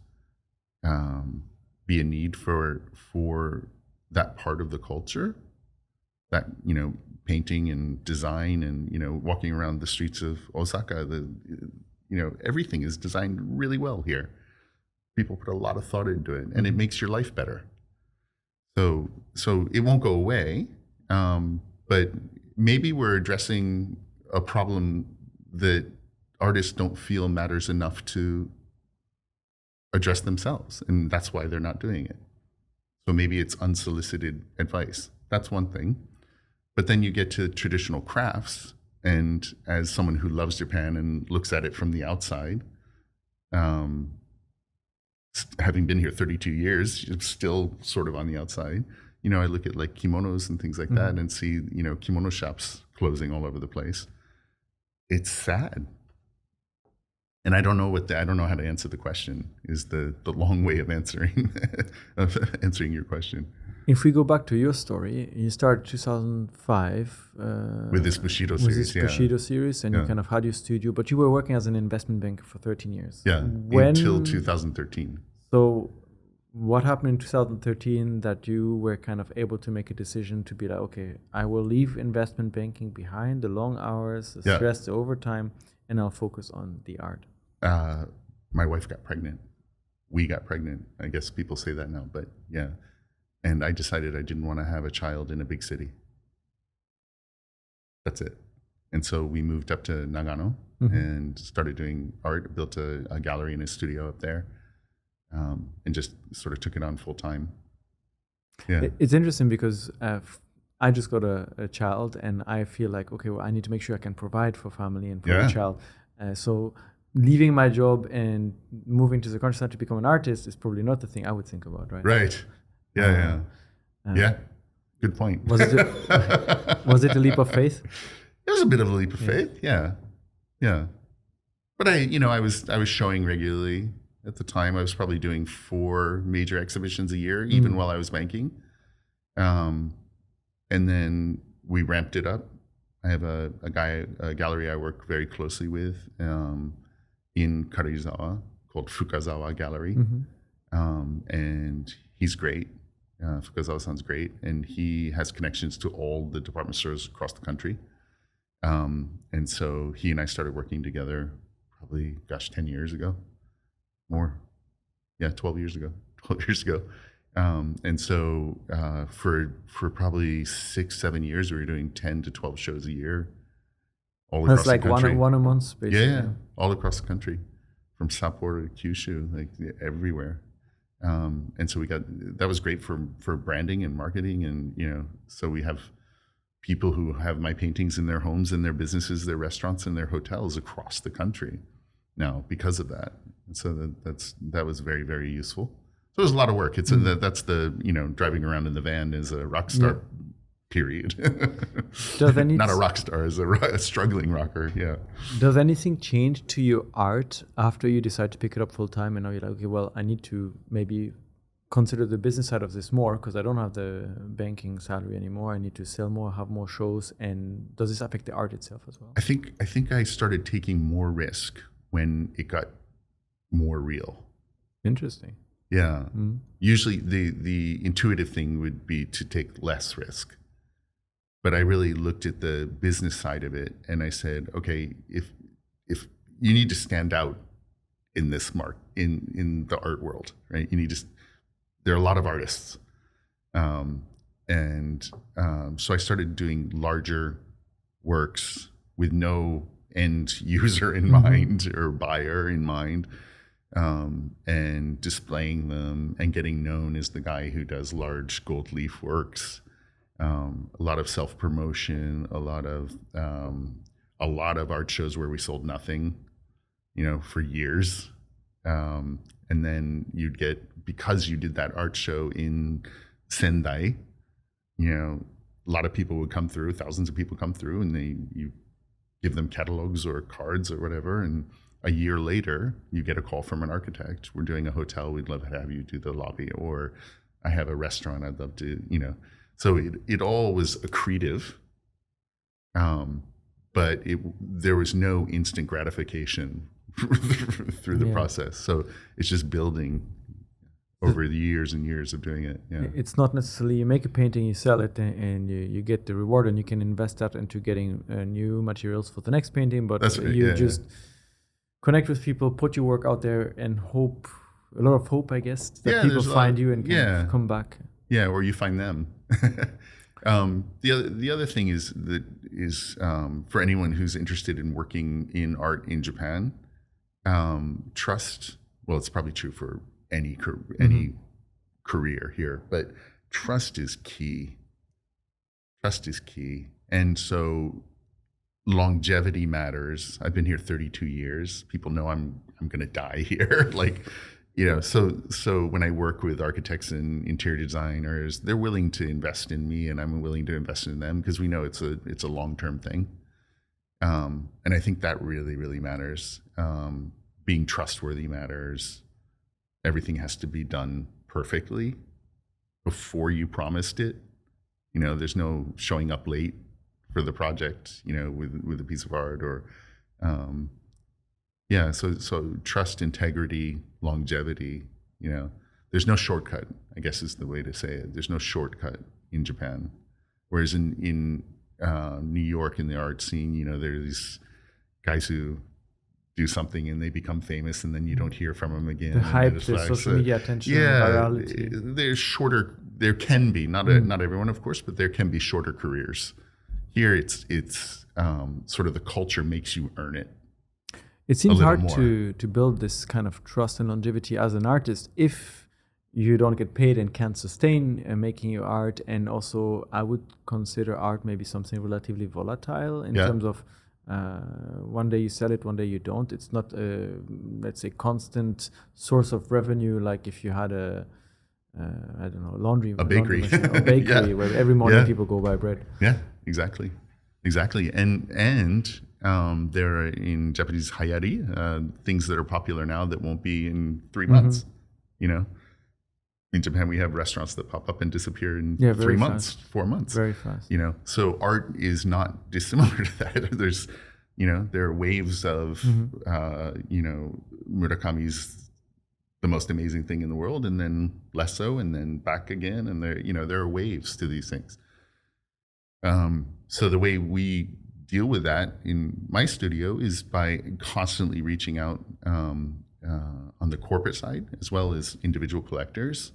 be a need for that part of the culture, that painting and design and, walking around the streets of Osaka, everything is designed really well here. People put a lot of thought into it, and it makes your life better. So it won't go away, but maybe we're addressing a problem that artists don't feel matters enough to address themselves, and that's why they're not doing it. So maybe it's unsolicited advice. That's one thing. But then you get to traditional crafts, and as someone who loves Japan and looks at it from the outside, having been here 32 years, I'm still sort of on the outside. I look at like kimonos and things like that and see, kimono shops closing all over the place. It's sad. And I don't know how to answer the question, is the long way of answering your question. If we go back to your story, you started 2005 with this bushido series, Bushido series, and you kind of had your studio, but you were working as an investment banker for 13 years. Yeah, until 2013. So what happened in 2013 that you were kind of able to make a decision to be like, okay, I will leave investment banking behind, the long hours, the stress, the overtime, and I'll focus on the art? My wife got pregnant. We got pregnant. I guess people say that now, but yeah. And I decided I didn't want to have a child in a big city. That's it. And so we moved up to Nagano and started doing art, built a gallery and a studio up there, and just sort of took it on full time. Yeah. It's interesting because I just got a child, and I feel like, okay, well, I need to make sure I can provide for family and for the child. So leaving my job and moving to the countryside to become an artist is probably not the thing I would think about, right? Right. Yeah. Yeah. Good point. Was it a leap of faith? It was a bit of a leap of faith. Yeah. But I was showing regularly at the time. I was probably doing 4 major exhibitions a year, even while I was banking. And then we ramped it up. I have a gallery I work very closely with in Karuizawa called Fukazawa Gallery. And he's great. Fukazawa-san's great. And he has connections to all the department stores across the country. And so he and I started working together probably, 10 years ago. More. Yeah, 12 years ago. And so for probably 6-7 years, we were doing 10 to 12 shows a year all across the country. That's like one a month, basically. Yeah, all across the country, from Sapporo to Kyushu, like everywhere. And so that was great for branding and marketing, and so we have people who have my paintings in their homes, in their businesses, their restaurants, and their hotels across the country now because of that. And so that was very, very useful. So it was a lot of work. It's that's the driving around in the van is a rock star period. Not a rock star, as a struggling rocker. Yeah. Does anything change to your art after you decide to pick it up full time, and now you're like, okay, well, I need to maybe consider the business side of this more because I don't have the banking salary anymore. I need to sell more, have more shows, and does this affect the art itself as well? I think I started taking more risk when it got more real. Interesting. Yeah. Usually the intuitive thing would be to take less risk. But I really looked at the business side of it, and I said, okay, if you need to stand out in this in the art world, right? There are a lot of artists. So I started doing larger works with no end user in mind or buyer in mind, and displaying them and getting known as the guy who does large gold leaf works. A lot of self-promotion, a lot of art shows where we sold nothing, for years. And then you'd get, because you did that art show in Sendai, a lot of people would come through, thousands of people come through, and you give them catalogs or cards or whatever. And a year later, you get a call from an architect. We're doing a hotel. We'd love to have you do the lobby. Or I have a restaurant. I'd love to, So it all was accretive, but there was no instant gratification through the process. So it's just building. over the years and years of doing it. Yeah. It's not necessarily you make a painting, you sell it, and you get the reward, and you can invest that into getting new materials for the next painting. But That's right, you yeah, just connect with people, put your work out there, and hope, a lot of hope, I guess, that people find you and can come back. Yeah, or you find them. The other thing is for anyone who's interested in working in art in Japan, trust. Well, it's probably true for any career here, but trust is key. Trust is key, and so longevity matters. I've been here 32 years. People know I'm going to die here. So when I work with architects and interior designers, they're willing to invest in me, and I'm willing to invest in them because we know it's a long-term thing. And I think that really, really matters. Being trustworthy matters. Everything has to be done perfectly before you promised it. There's no showing up late for the project, with a piece of art or, so trust, integrity, longevity, there's no shortcut, I guess is the way to say it. There's no shortcut in Japan. Whereas in New York, in the art scene, there are these guys who do something and they become famous and then you don't hear from them again. The hype, the social media attention, virality. There's shorter, there can be, not everyone of course, but there can be shorter careers. Here it's sort of the culture makes you earn it. It seems hard to build this kind of trust and longevity as an artist if you don't get paid and can't sustain making your art. And also I would consider art maybe something relatively volatile in terms of one day you sell it, one day you don't. It's not a, let's say, constant source of revenue like if you had a bakery machine, or bakery where every morning people go buy bread. Yeah, exactly. And there are in Japanese hayari things that are popular now that won't be in 3 months. In Japan we have restaurants that pop up and disappear in 3 months, 4 months. Very fast. So art is not dissimilar to that. There's, there are waves of, Murakami's the most amazing thing in the world, and then less so, and then back again, and there are waves to these things. So the way we deal with that in my studio is by constantly reaching out on the corporate side as well as individual collectors.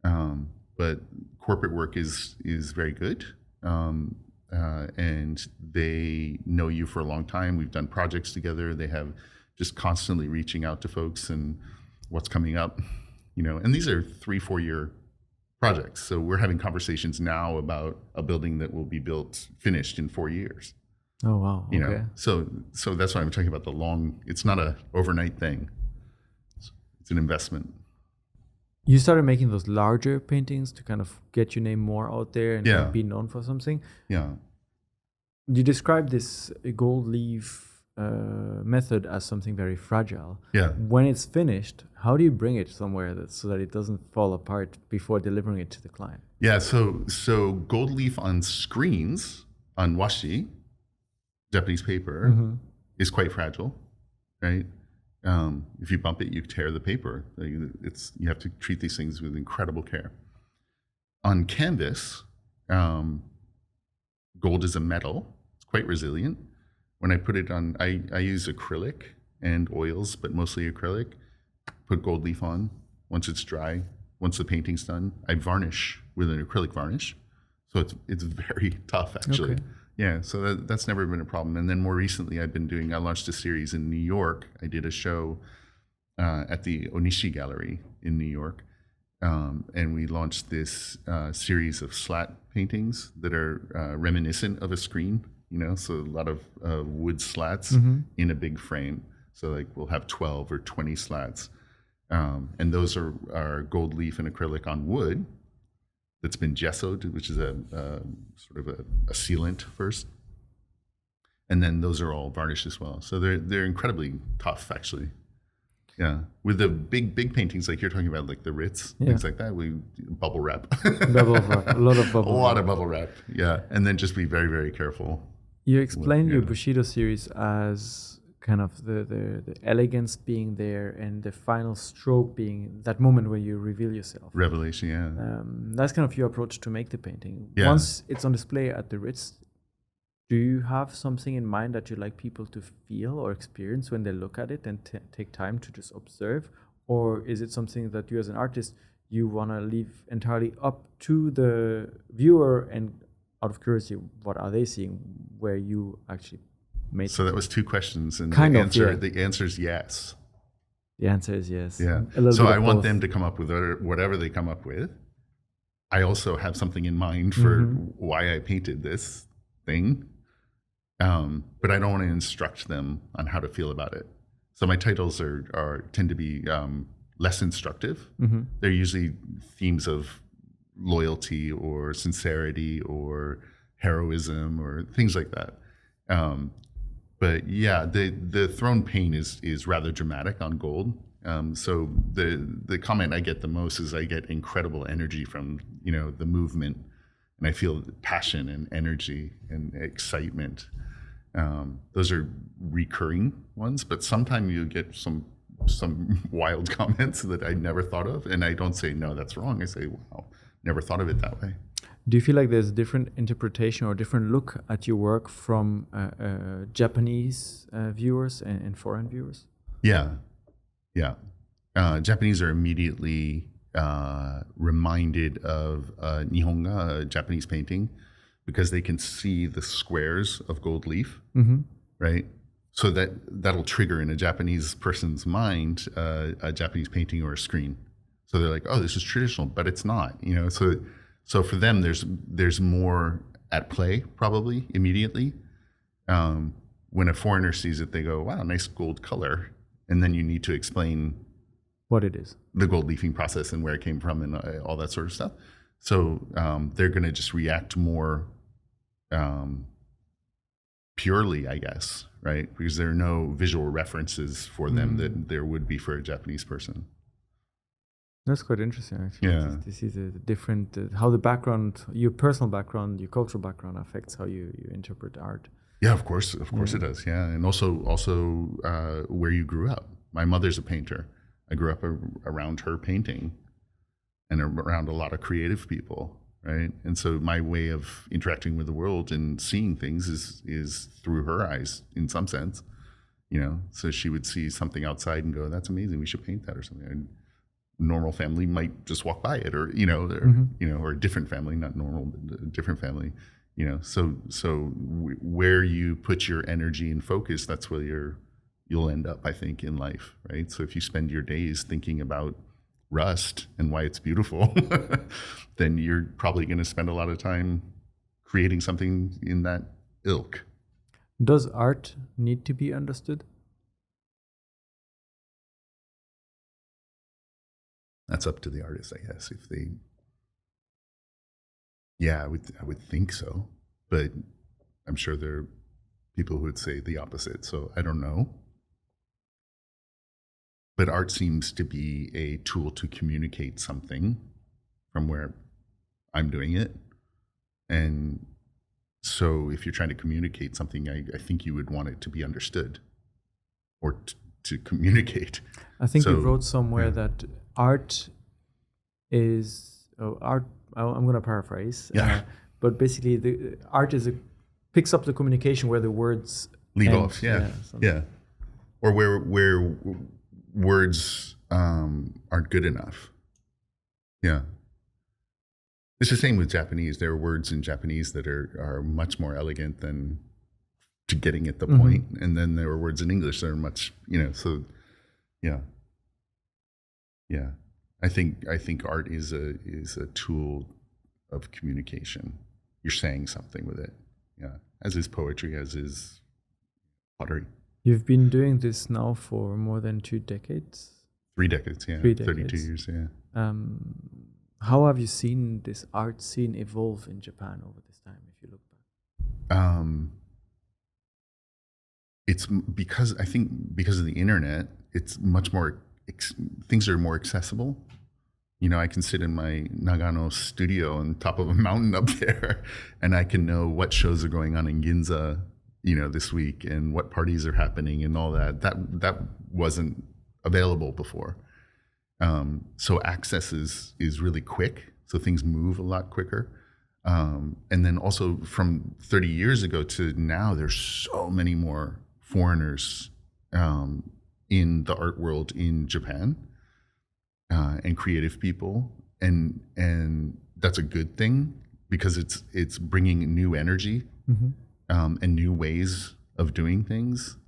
But corporate work is very good, and they know you for a long time. We've done projects together. They have just constantly reaching out to folks and what's coming up, and these are 3-4 year projects. So we're having conversations now about a building that will be finished in 4 years. Oh, wow. Okay. So that's why I'm talking about it's not a overnight thing. It's an investment. You started making those larger paintings to kind of get your name more out there and be known for something. Yeah. You describe this gold leaf method as something very fragile. Yeah. When it's finished, how do you bring it somewhere so that it doesn't fall apart before delivering it to the client? Yeah. So gold leaf on screens, on washi, Japanese paper, is quite fragile, right? If you bump it, you tear the paper. You have to treat these things with incredible care. On canvas, gold is a metal. It's quite resilient. When I put it on, I use acrylic and oils, but mostly acrylic. Put gold leaf on. Once it's dry, once the painting's done, I varnish with an acrylic varnish. So it's very tough, actually. Okay. Yeah, so that's never been a problem. And then more recently, I launched a series in New York. I did a show at the Onishi Gallery in New York. And we launched this series of slat paintings that are reminiscent of a screen, so a lot of wood slats in a big frame. So we'll have 12 or 20 slats. And those are gold leaf and acrylic on wood that's been gessoed, which is a sort of a sealant first. And then those are all varnished as well. So they're incredibly tough, actually. Yeah. With the big paintings like you're talking about, like the Ritz, things like that, we bubble wrap. A lot of bubble wrap. Yeah. And then just be very, very careful. You explained your bushido series as kind of the elegance being there and the final stroke being that moment where you reveal yourself. Revelation, yeah. That's kind of your approach to make the painting. Yeah. Once it's on display at the Ritz, do you have something in mind that you'd like people to feel or experience when they look at it and take time to just observe? Or is it something that you as an artist, you want to leave entirely up to the viewer, and out of curiosity, what are they seeing where you actually made? So that was two questions, and the answer is yes. The answer is yes. Yeah. So I want them to come up with whatever they come up with. I also have something in mind for why I painted this thing, but I don't want to instruct them on how to feel about it. So my titles tend to be less instructive. They're usually themes of loyalty or sincerity or heroism or things like that. But yeah, the throne paint is rather dramatic on gold. So the comment I get the most is I get incredible energy from the movement, and I feel passion and energy and excitement. Those are recurring ones, but sometimes you get some wild comments that I never thought of, and I don't say no, that's wrong. I say, wow, never thought of it that way. Do you feel like there's a different interpretation or different look at your work from Japanese viewers and foreign viewers? Yeah. Japanese are immediately reminded of Nihonga, Japanese painting, because they can see the squares of gold leaf, right? So that'll trigger in a Japanese person's mind a Japanese painting or a screen. So they're like, oh, this is traditional, but it's not, So for them, there's more at play probably immediately. When a foreigner sees it, they go, wow, nice gold color. And then you need to explain what it is, the gold leafing process and where it came from and all that sort of stuff. So they're going to just react more purely, I guess, right? Because there are no visual references for them that there would be for a Japanese person. That's quite interesting, actually. Yeah. To see the different, how the background, your personal background, your cultural background affects how you interpret art. Yeah, of course it does. Yeah, and also where you grew up. My mother's a painter. I grew up around her painting and around a lot of creative people, right? And so my way of interacting with the world and seeing things is through her eyes in some sense, So she would see something outside and go, "That's amazing. We should paint that," or something. And normal family might just walk by it, or or a different family, not normal, but a different family, So where you put your energy and focus, that's where you'll end up, I think, in life, right? So if you spend your days thinking about rust and why it's beautiful, then you're probably going to spend a lot of time creating something in that ilk. Does art need to be understood? That's up to the artist, I guess. If they, I would think so, but I'm sure there are people who would say the opposite. So I don't know. But art seems to be a tool to communicate something from where I'm doing it, and so if you're trying to communicate something, I think you would want it to be understood, or to communicate. I think you wrote somewhere that art is art. I'm going to paraphrase. But basically, the art picks up the communication where the words leave off. Yeah. Or where words aren't good enough. Yeah. It's the same with Japanese. There are words in Japanese that are much more elegant than to getting at the point. And then there are words in English that are much, so yeah. Yeah. I think art is a tool of communication. You're saying something with it. Yeah. As is poetry, as is pottery. You've been doing this now for more than 2 decades? 3 decades, yeah. 3 decades. 32 years, yeah. How have you seen this art scene evolve in Japan over this time, if you look back? It's because of the internet, it's much more, things are more accessible. I can sit in my Nagano studio on top of a mountain up there, and I can know what shows are going on in Ginza this week, and what parties are happening and all that. That wasn't available before. So access is really quick. So things move a lot quicker. And then also from 30 years ago to now, there's so many more foreigners in the art world in Japan, and creative people, and that's a good thing because it's bringing new energy, and new ways of doing things.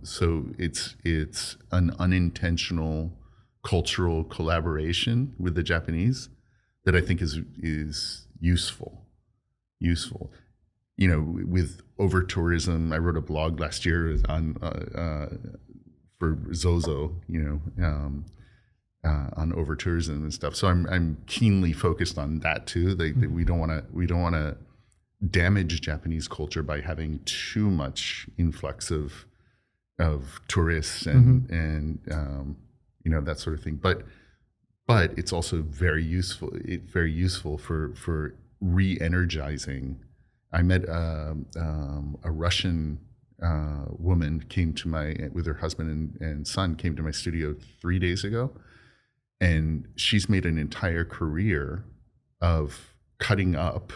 So it's an unintentional cultural collaboration with the Japanese that I think is useful. With over tourism, I wrote a blog last year on for Zozo, on over tourism and stuff. So I'm keenly focused on that too. We don't want to damage Japanese culture by having too much influx of tourists and that sort of thing. But it's also very useful. It's very useful for re-energizing. I met a Russian woman with her husband and son came to my studio 3 days ago, and she's made an entire career of cutting up,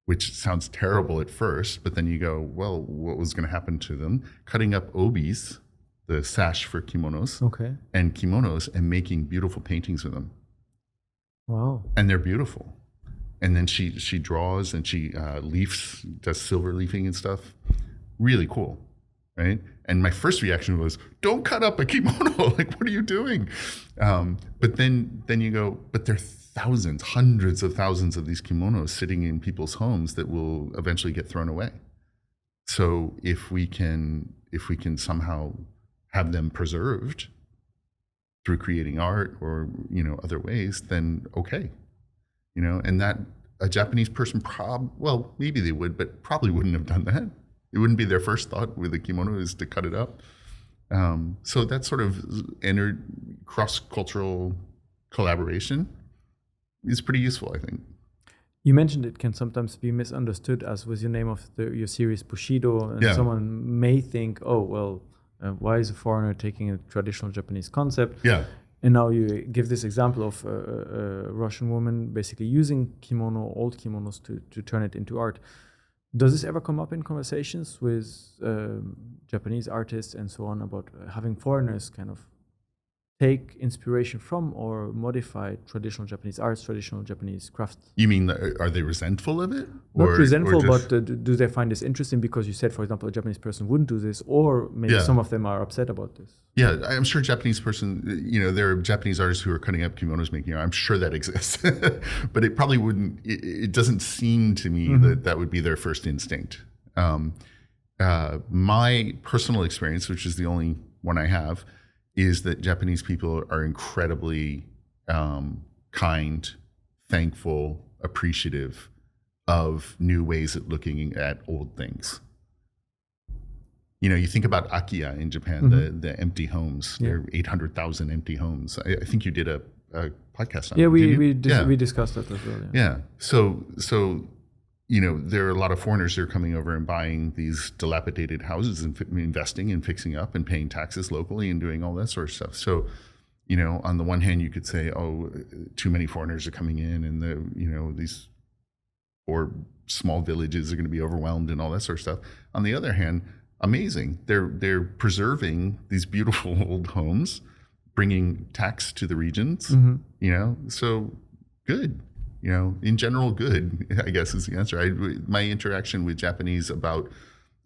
which sounds terrible at first, but then you go, well, what was going to happen to them? Cutting up obis, the sash for kimonos, and kimonos, and making beautiful paintings with them. Wow. And they're beautiful. And then she draws and she does silver leafing and stuff. Really cool, right? And my first reaction was, don't cut up a kimono. Like, what are you doing? But then you go, but there are thousands, hundreds of thousands of these kimonos sitting in people's homes that will eventually get thrown away. So if we can somehow have them preserved through creating art or other ways, then okay. And that a Japanese person maybe they would, but probably wouldn't have done that. It wouldn't be their first thought with a kimono is to cut it up. So that sort of cross-cultural collaboration is pretty useful, I think. You mentioned it can sometimes be misunderstood, as was your name of your series Bushido, and someone may think, oh, well, why is a foreigner taking a traditional Japanese concept? Yeah. And now you give this example of a Russian woman basically using old kimonos to turn it into art. Does this ever come up in conversations with Japanese artists and so on about having foreigners kind of take inspiration from or modify traditional Japanese arts, traditional Japanese crafts? You mean, are they resentful of it? Not resentful, but do they find this interesting because you said, for example, a Japanese person wouldn't do this, or maybe some of them are upset about this? Yeah, I'm sure Japanese person, there are Japanese artists who are cutting up kimonos making art. I'm sure that exists, but it probably wouldn't, it doesn't seem to me that would be their first instinct. My personal experience, which is the only one I have, is that Japanese people are incredibly kind, thankful, appreciative of new ways of looking at old things. You think about Akiya in Japan, the empty homes. There are 800,000 empty homes. I think you did a podcast on it. We discussed that as well. Yeah. So there are a lot of foreigners that are coming over and buying these dilapidated houses and investing and fixing up and paying taxes locally and doing all that sort of stuff. So, on the one hand, you could say, oh, too many foreigners are coming in, and these poor small villages are going to be overwhelmed and all that sort of stuff. On the other hand, amazing. They're preserving these beautiful old homes, bringing tax to the regions. So good. In general, good, I guess is the answer. My interaction with Japanese about,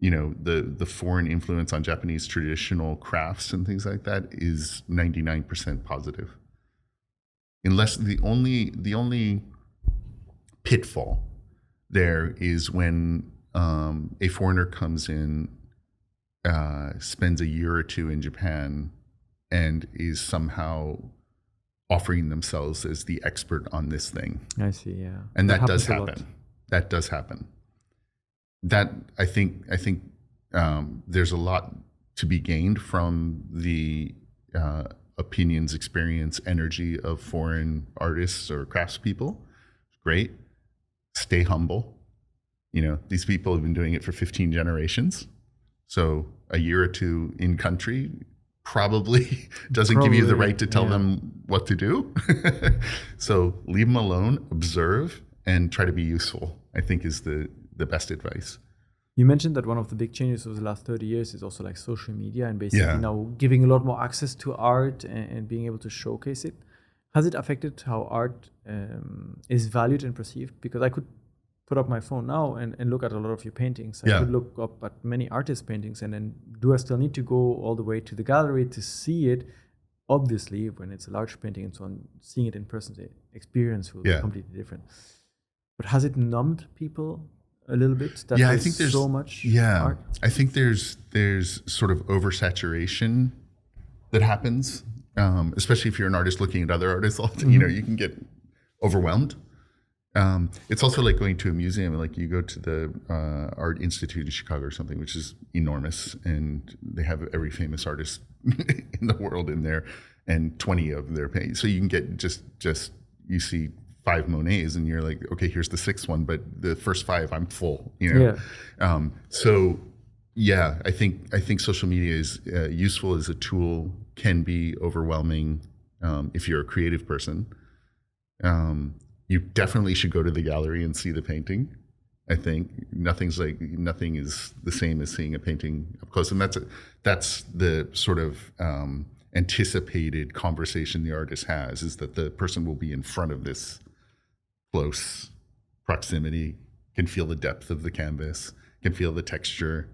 the foreign influence on Japanese traditional crafts and things like that is 99% positive. Unless the only pitfall there is when a foreigner comes in, spends a year or two in Japan, and is somehow offering themselves as the expert on this thing. I see, yeah. And that does happen. That does happen. That I think there's a lot to be gained from the opinions, experience, energy of foreign artists or craftspeople. Great. Stay humble. These people have been doing it for 15 generations. So a year or two in country probably doesn't give you the right to tell them what to do. So leave them alone, observe, and try to be useful, I think is the best advice. You mentioned that one of the big changes over the last 30 years is also like social media and basically now giving a lot more access to art and being able to showcase it. Has it affected how art is valued and perceived? Because I could put up my phone now and look at a lot of your paintings. I could look up at many artists' paintings, and then do I still need to go all the way to the gallery to see it? Obviously, when it's a large painting and so on, seeing it in person, the experience will be completely different. But has it numbed people a little bit? That I think there's so much art? I think there's sort of oversaturation that happens, especially if you're an artist looking at other artists. You can get overwhelmed. It's also like going to a museum. Like you go to the Art Institute in Chicago or something, which is enormous, and they have every famous artist in the world in there, and 20 of their paintings. So you can get just you see 5 Monets, and you're like, okay, here's the 6th one, but the first 5, I'm full. I think social media is useful as a tool, can be overwhelming if you're a creative person. You definitely should go to the gallery and see the painting. I think nothing is the same as seeing a painting up close, and that's the sort of anticipated conversation the artist has, is that the person will be in front of this close proximity, can feel the depth of the canvas, can feel the texture,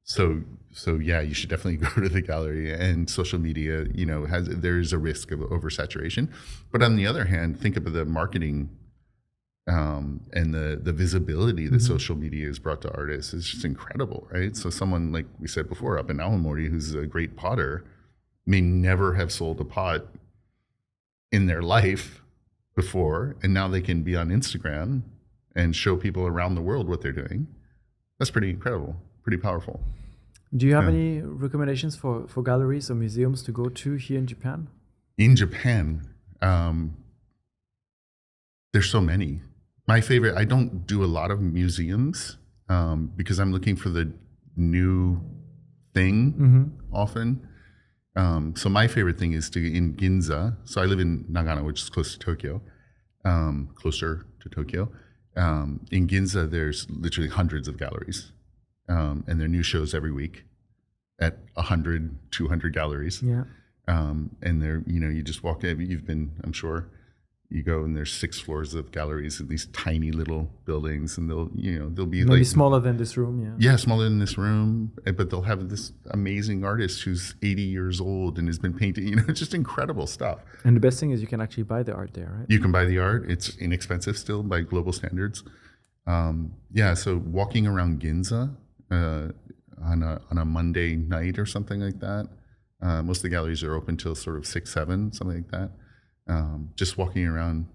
So you should definitely go to the gallery. And social media, there is a risk of oversaturation. But on the other hand, think about the marketing and the visibility that social media has brought to artists is just incredible, right? So someone, like we said before, up in Aomori, who's a great potter, may never have sold a pot in their life before, and now they can be on Instagram and show people around the world what they're doing. That's pretty incredible, pretty powerful. Do you have any recommendations for galleries or museums to go to here in Japan? In Japan, there's so many. My favorite, I don't do a lot of museums because I'm looking for the new thing often. So my favorite thing is in Ginza. So I live in Nagano, which is closer to Tokyo. In Ginza, there's literally hundreds of galleries. And there are new shows every week at 100, 200 galleries. Yeah. And they're, you just walk in, you've been, I'm sure, you go and there's 6 floors of galleries in these tiny little buildings, and they'll be maybe like smaller than this room. Yeah, smaller than this room, but they'll have this amazing artist who's 80 years old and has been painting, just incredible stuff. And the best thing is you can actually buy the art there, right? You can buy the art. It's inexpensive still by global standards. So walking around Ginza on a Monday night or something like that. Most of the galleries are open till sort of 6, 7, something like that. Just walking around,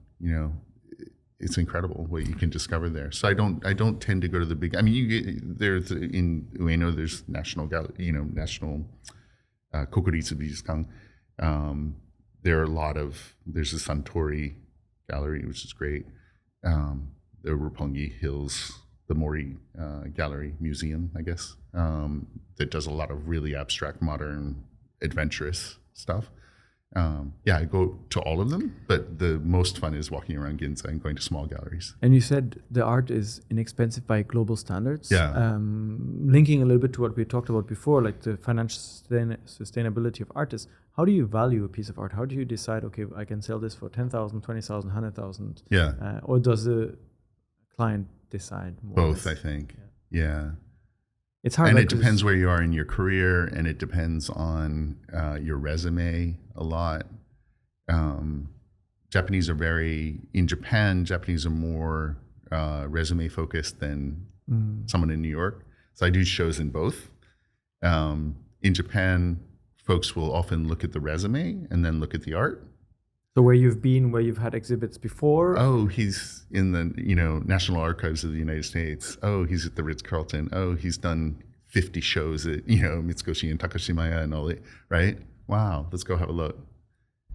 it's incredible what you can discover there. So I don't tend to go to the big. I mean, there's in Ueno, there's national gallery, national Kokuritsu Bijutsukan. There's the Suntory Gallery, which is great. The Roppongi Hills, the Mori Gallery Museum, I guess, that does a lot of really abstract, modern, adventurous stuff. I go to all of them, but the most fun is walking around Ginza and going to small galleries. And you said the art is inexpensive by global standards. Yeah. Linking a little bit to what we talked about before, like the financial sustainability of artists. How do you value a piece of art? How do you decide, okay, I can sell this for 10,000, 20,000, 100,000? Yeah. Or does the client decide more? Both, I think. Yeah. It's hard. And it depends where you are in your career, and it depends on your resume a lot. Japanese are more resume focused than someone in New York. So I do shows in both. In Japan, folks will often look at the resume and then look at the art. So where you've had exhibits before? Oh, he's in the National Archives of the United States. Oh, he's at the Ritz-Carlton. Oh, he's done 50 shows at Mitsukoshi and Takashimaya and all that. Right? Wow, let's go have a look.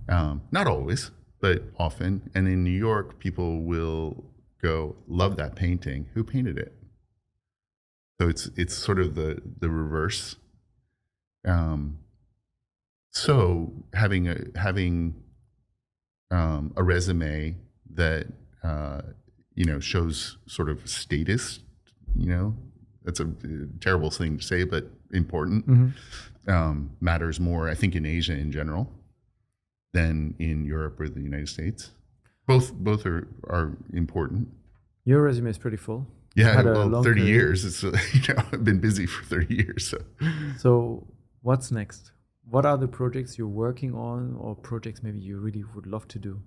Not always, but often. And in New York, people will go, love that painting. Who painted it? So it's sort of the reverse. So having a resume that shows sort of status, that's a terrible thing to say, but important. Matters more, I think, in Asia in general than in Europe or the United States. Both are important. Your resume is pretty full. Yeah, well, 30 years. It's I've been busy for 30 years. So what's next? What are the projects you're working on, or projects maybe you really would love to do?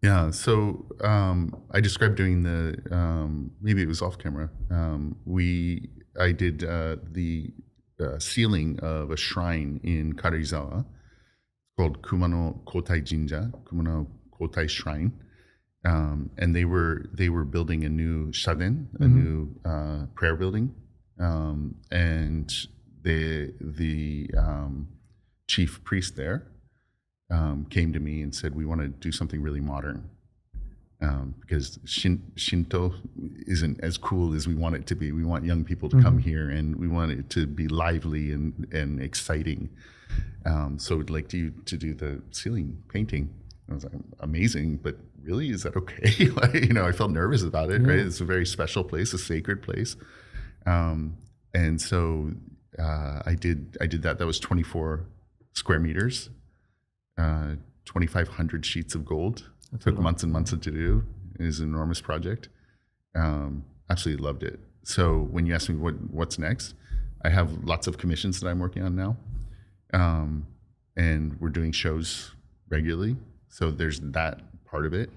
Yeah, so I described doing the maybe it was off camera. I did the ceiling of a shrine in Karuizawa called Kumano Kotai Jinja, Kumano Kotai Shrine. And they were building a new shaden, a new prayer building, and the chief priest there came to me and said, "We want to do something really modern because Shinto isn't as cool as we want it to be. We want young people to come here, and we want it to be lively and exciting. So we'd like you to do the ceiling painting." I was like, "Amazing, but really, is that okay?" I felt nervous about it, right? It's a very special place, a sacred place. And so I did that. That was 24 square meters, 2,500 sheets of gold. It took months and months to do. It was an enormous project. Absolutely loved it. So when you ask me what's next, I have lots of commissions that I'm working on now. And we're doing shows regularly. So there's that part of it.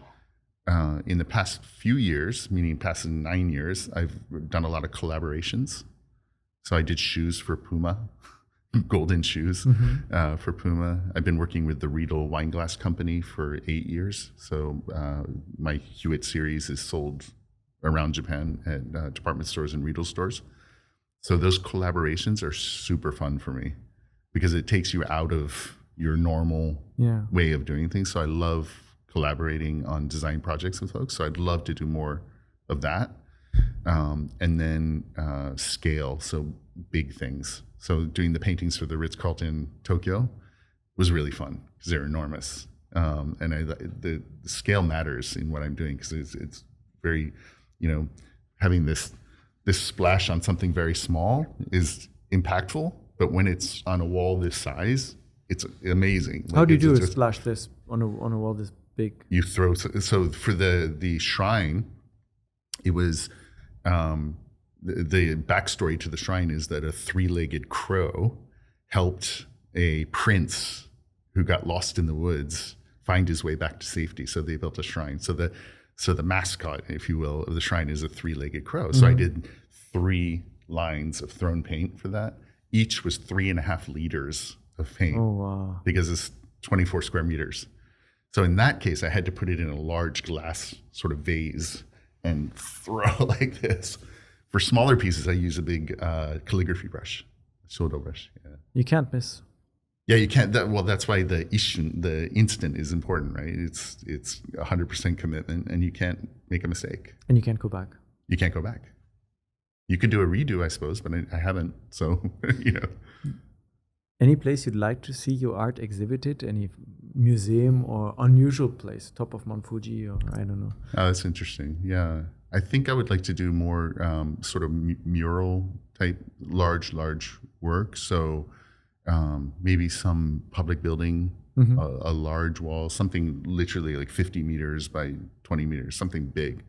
In the past few years, meaning past 9 years, I've done a lot of collaborations. So I did shoes for Puma, golden shoes for Puma. I've been working with the Riedel Wine Glass Company for 8 years. So my Hewett series is sold around Japan at department stores and Riedel stores. So those collaborations are super fun for me because it takes you out of your normal way of doing things. So I love collaborating on design projects with folks. So I'd love to do more of that. And then scale, so big things. So doing the paintings for the Ritz-Carlton Tokyo was really fun because they're enormous. And the scale matters in what I'm doing because it's very, having this splash on something very small is impactful. But when it's on a wall this size, it's amazing. How do you do a splash this on a wall this big? You throw, so for the shrine, it was, the backstory to the shrine is that a 3-legged crow helped a prince who got lost in the woods find his way back to safety. So they built a shrine. So the mascot, if you will, of the shrine is a 3-legged crow. So I did 3 lines of thrown paint for that. Each was 3.5 liters of paint. Oh, wow. Because it's 24 square meters. So in that case, I had to put it in a large glass sort of vase and throw like this. For smaller pieces, I use a big calligraphy brush, soda brush. Yeah. You can't miss. Yeah, you can't. That's why the instant is important, right? It's 100% commitment, and you can't make a mistake. And you can't go back. You can't go back. You could do a redo, I suppose, but I haven't. So, Any place you'd like to see your art exhibited? Any museum or unusual place, top of Mount Fuji, or I don't know. Oh, that's interesting. Yeah, I think I would like to do more sort of mural type, large work. So maybe some public building, a large wall, something literally like 50 meters by 20 meters, something big,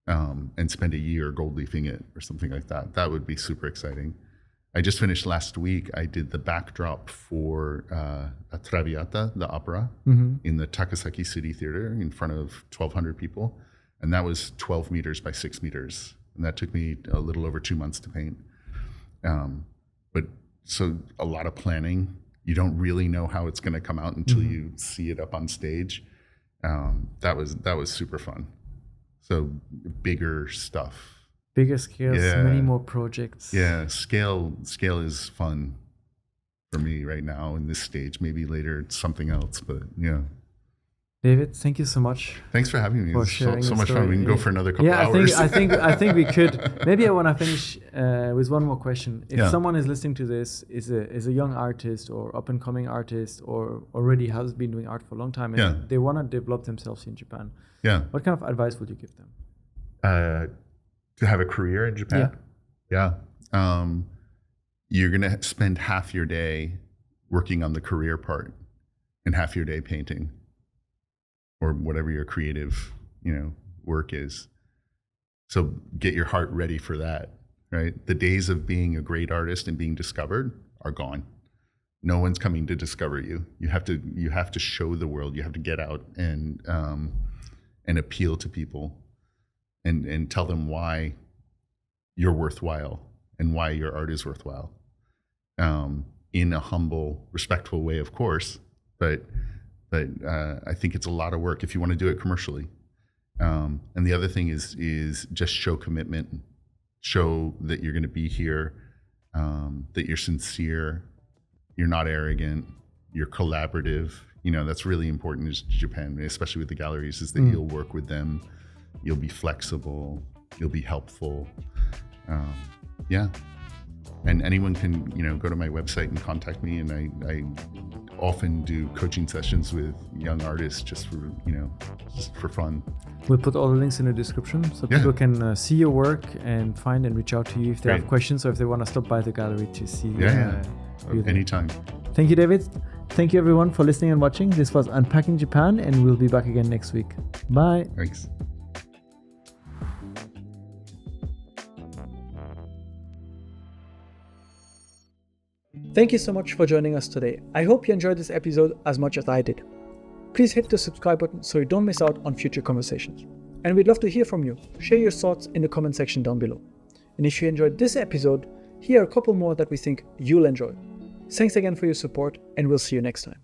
and spend a year gold leafing it or something like that. That would be super exciting. I just finished last week. I did the backdrop for a Traviata, the opera, in the Takasaki City Theater in front of 1,200 people. And that was 12 meters by 6 meters. And that took me a little over 2 months to paint. But so a lot of planning. You don't really know how it's going to come out until you see it up on stage. That was super fun. So bigger stuff. Bigger scales, many more projects. Yeah, scale is fun for me right now in this stage. Maybe later it's something else, but yeah. David, thank you so much. Thanks for having me. For It's sharing so your much story. fun. We can go for another couple Yeah, hours. I think we could. Maybe I want to finish with one more question. If someone is listening to this, is a young artist or up and coming artist, or already has been doing art for a long time, and they want to develop themselves in Japan, what kind of advice would you give them? To have a career in Japan? Yeah. You're going to spend half your day working on the career part and half your day painting or whatever your creative, work is. So get your heart ready for that, right? The days of being a great artist and being discovered are gone. No one's coming to discover you. You have to show the world. You have to get out and appeal to people and tell them why you're worthwhile and why your art is worthwhile. In a humble, respectful way, of course, but I think it's a lot of work if you want to do it commercially. And the other thing is just show commitment, show that you're going to be here, that you're sincere, you're not arrogant, you're collaborative. That's really important in Japan, especially with the galleries, is that you'll work with them, you'll be flexible, you'll be helpful. And anyone can, go to my website and contact me. And I often do coaching sessions with young artists just for fun. We'll put all the links in the description so people can see your work and find and reach out to you if they have questions or if they want to stop by the gallery to see. Anytime. Thank you, David. Thank you, everyone, for listening and watching. This was Unpacking Japan, and we'll be back again next week. Bye. Thanks. Thank you so much for joining us today. I hope you enjoyed this episode as much as I did. Please hit the subscribe button so you don't miss out on future conversations. And we'd love to hear from you. Share your thoughts in the comment section down below. And if you enjoyed this episode, here are a couple more that we think you'll enjoy. Thanks again for your support, and we'll see you next time.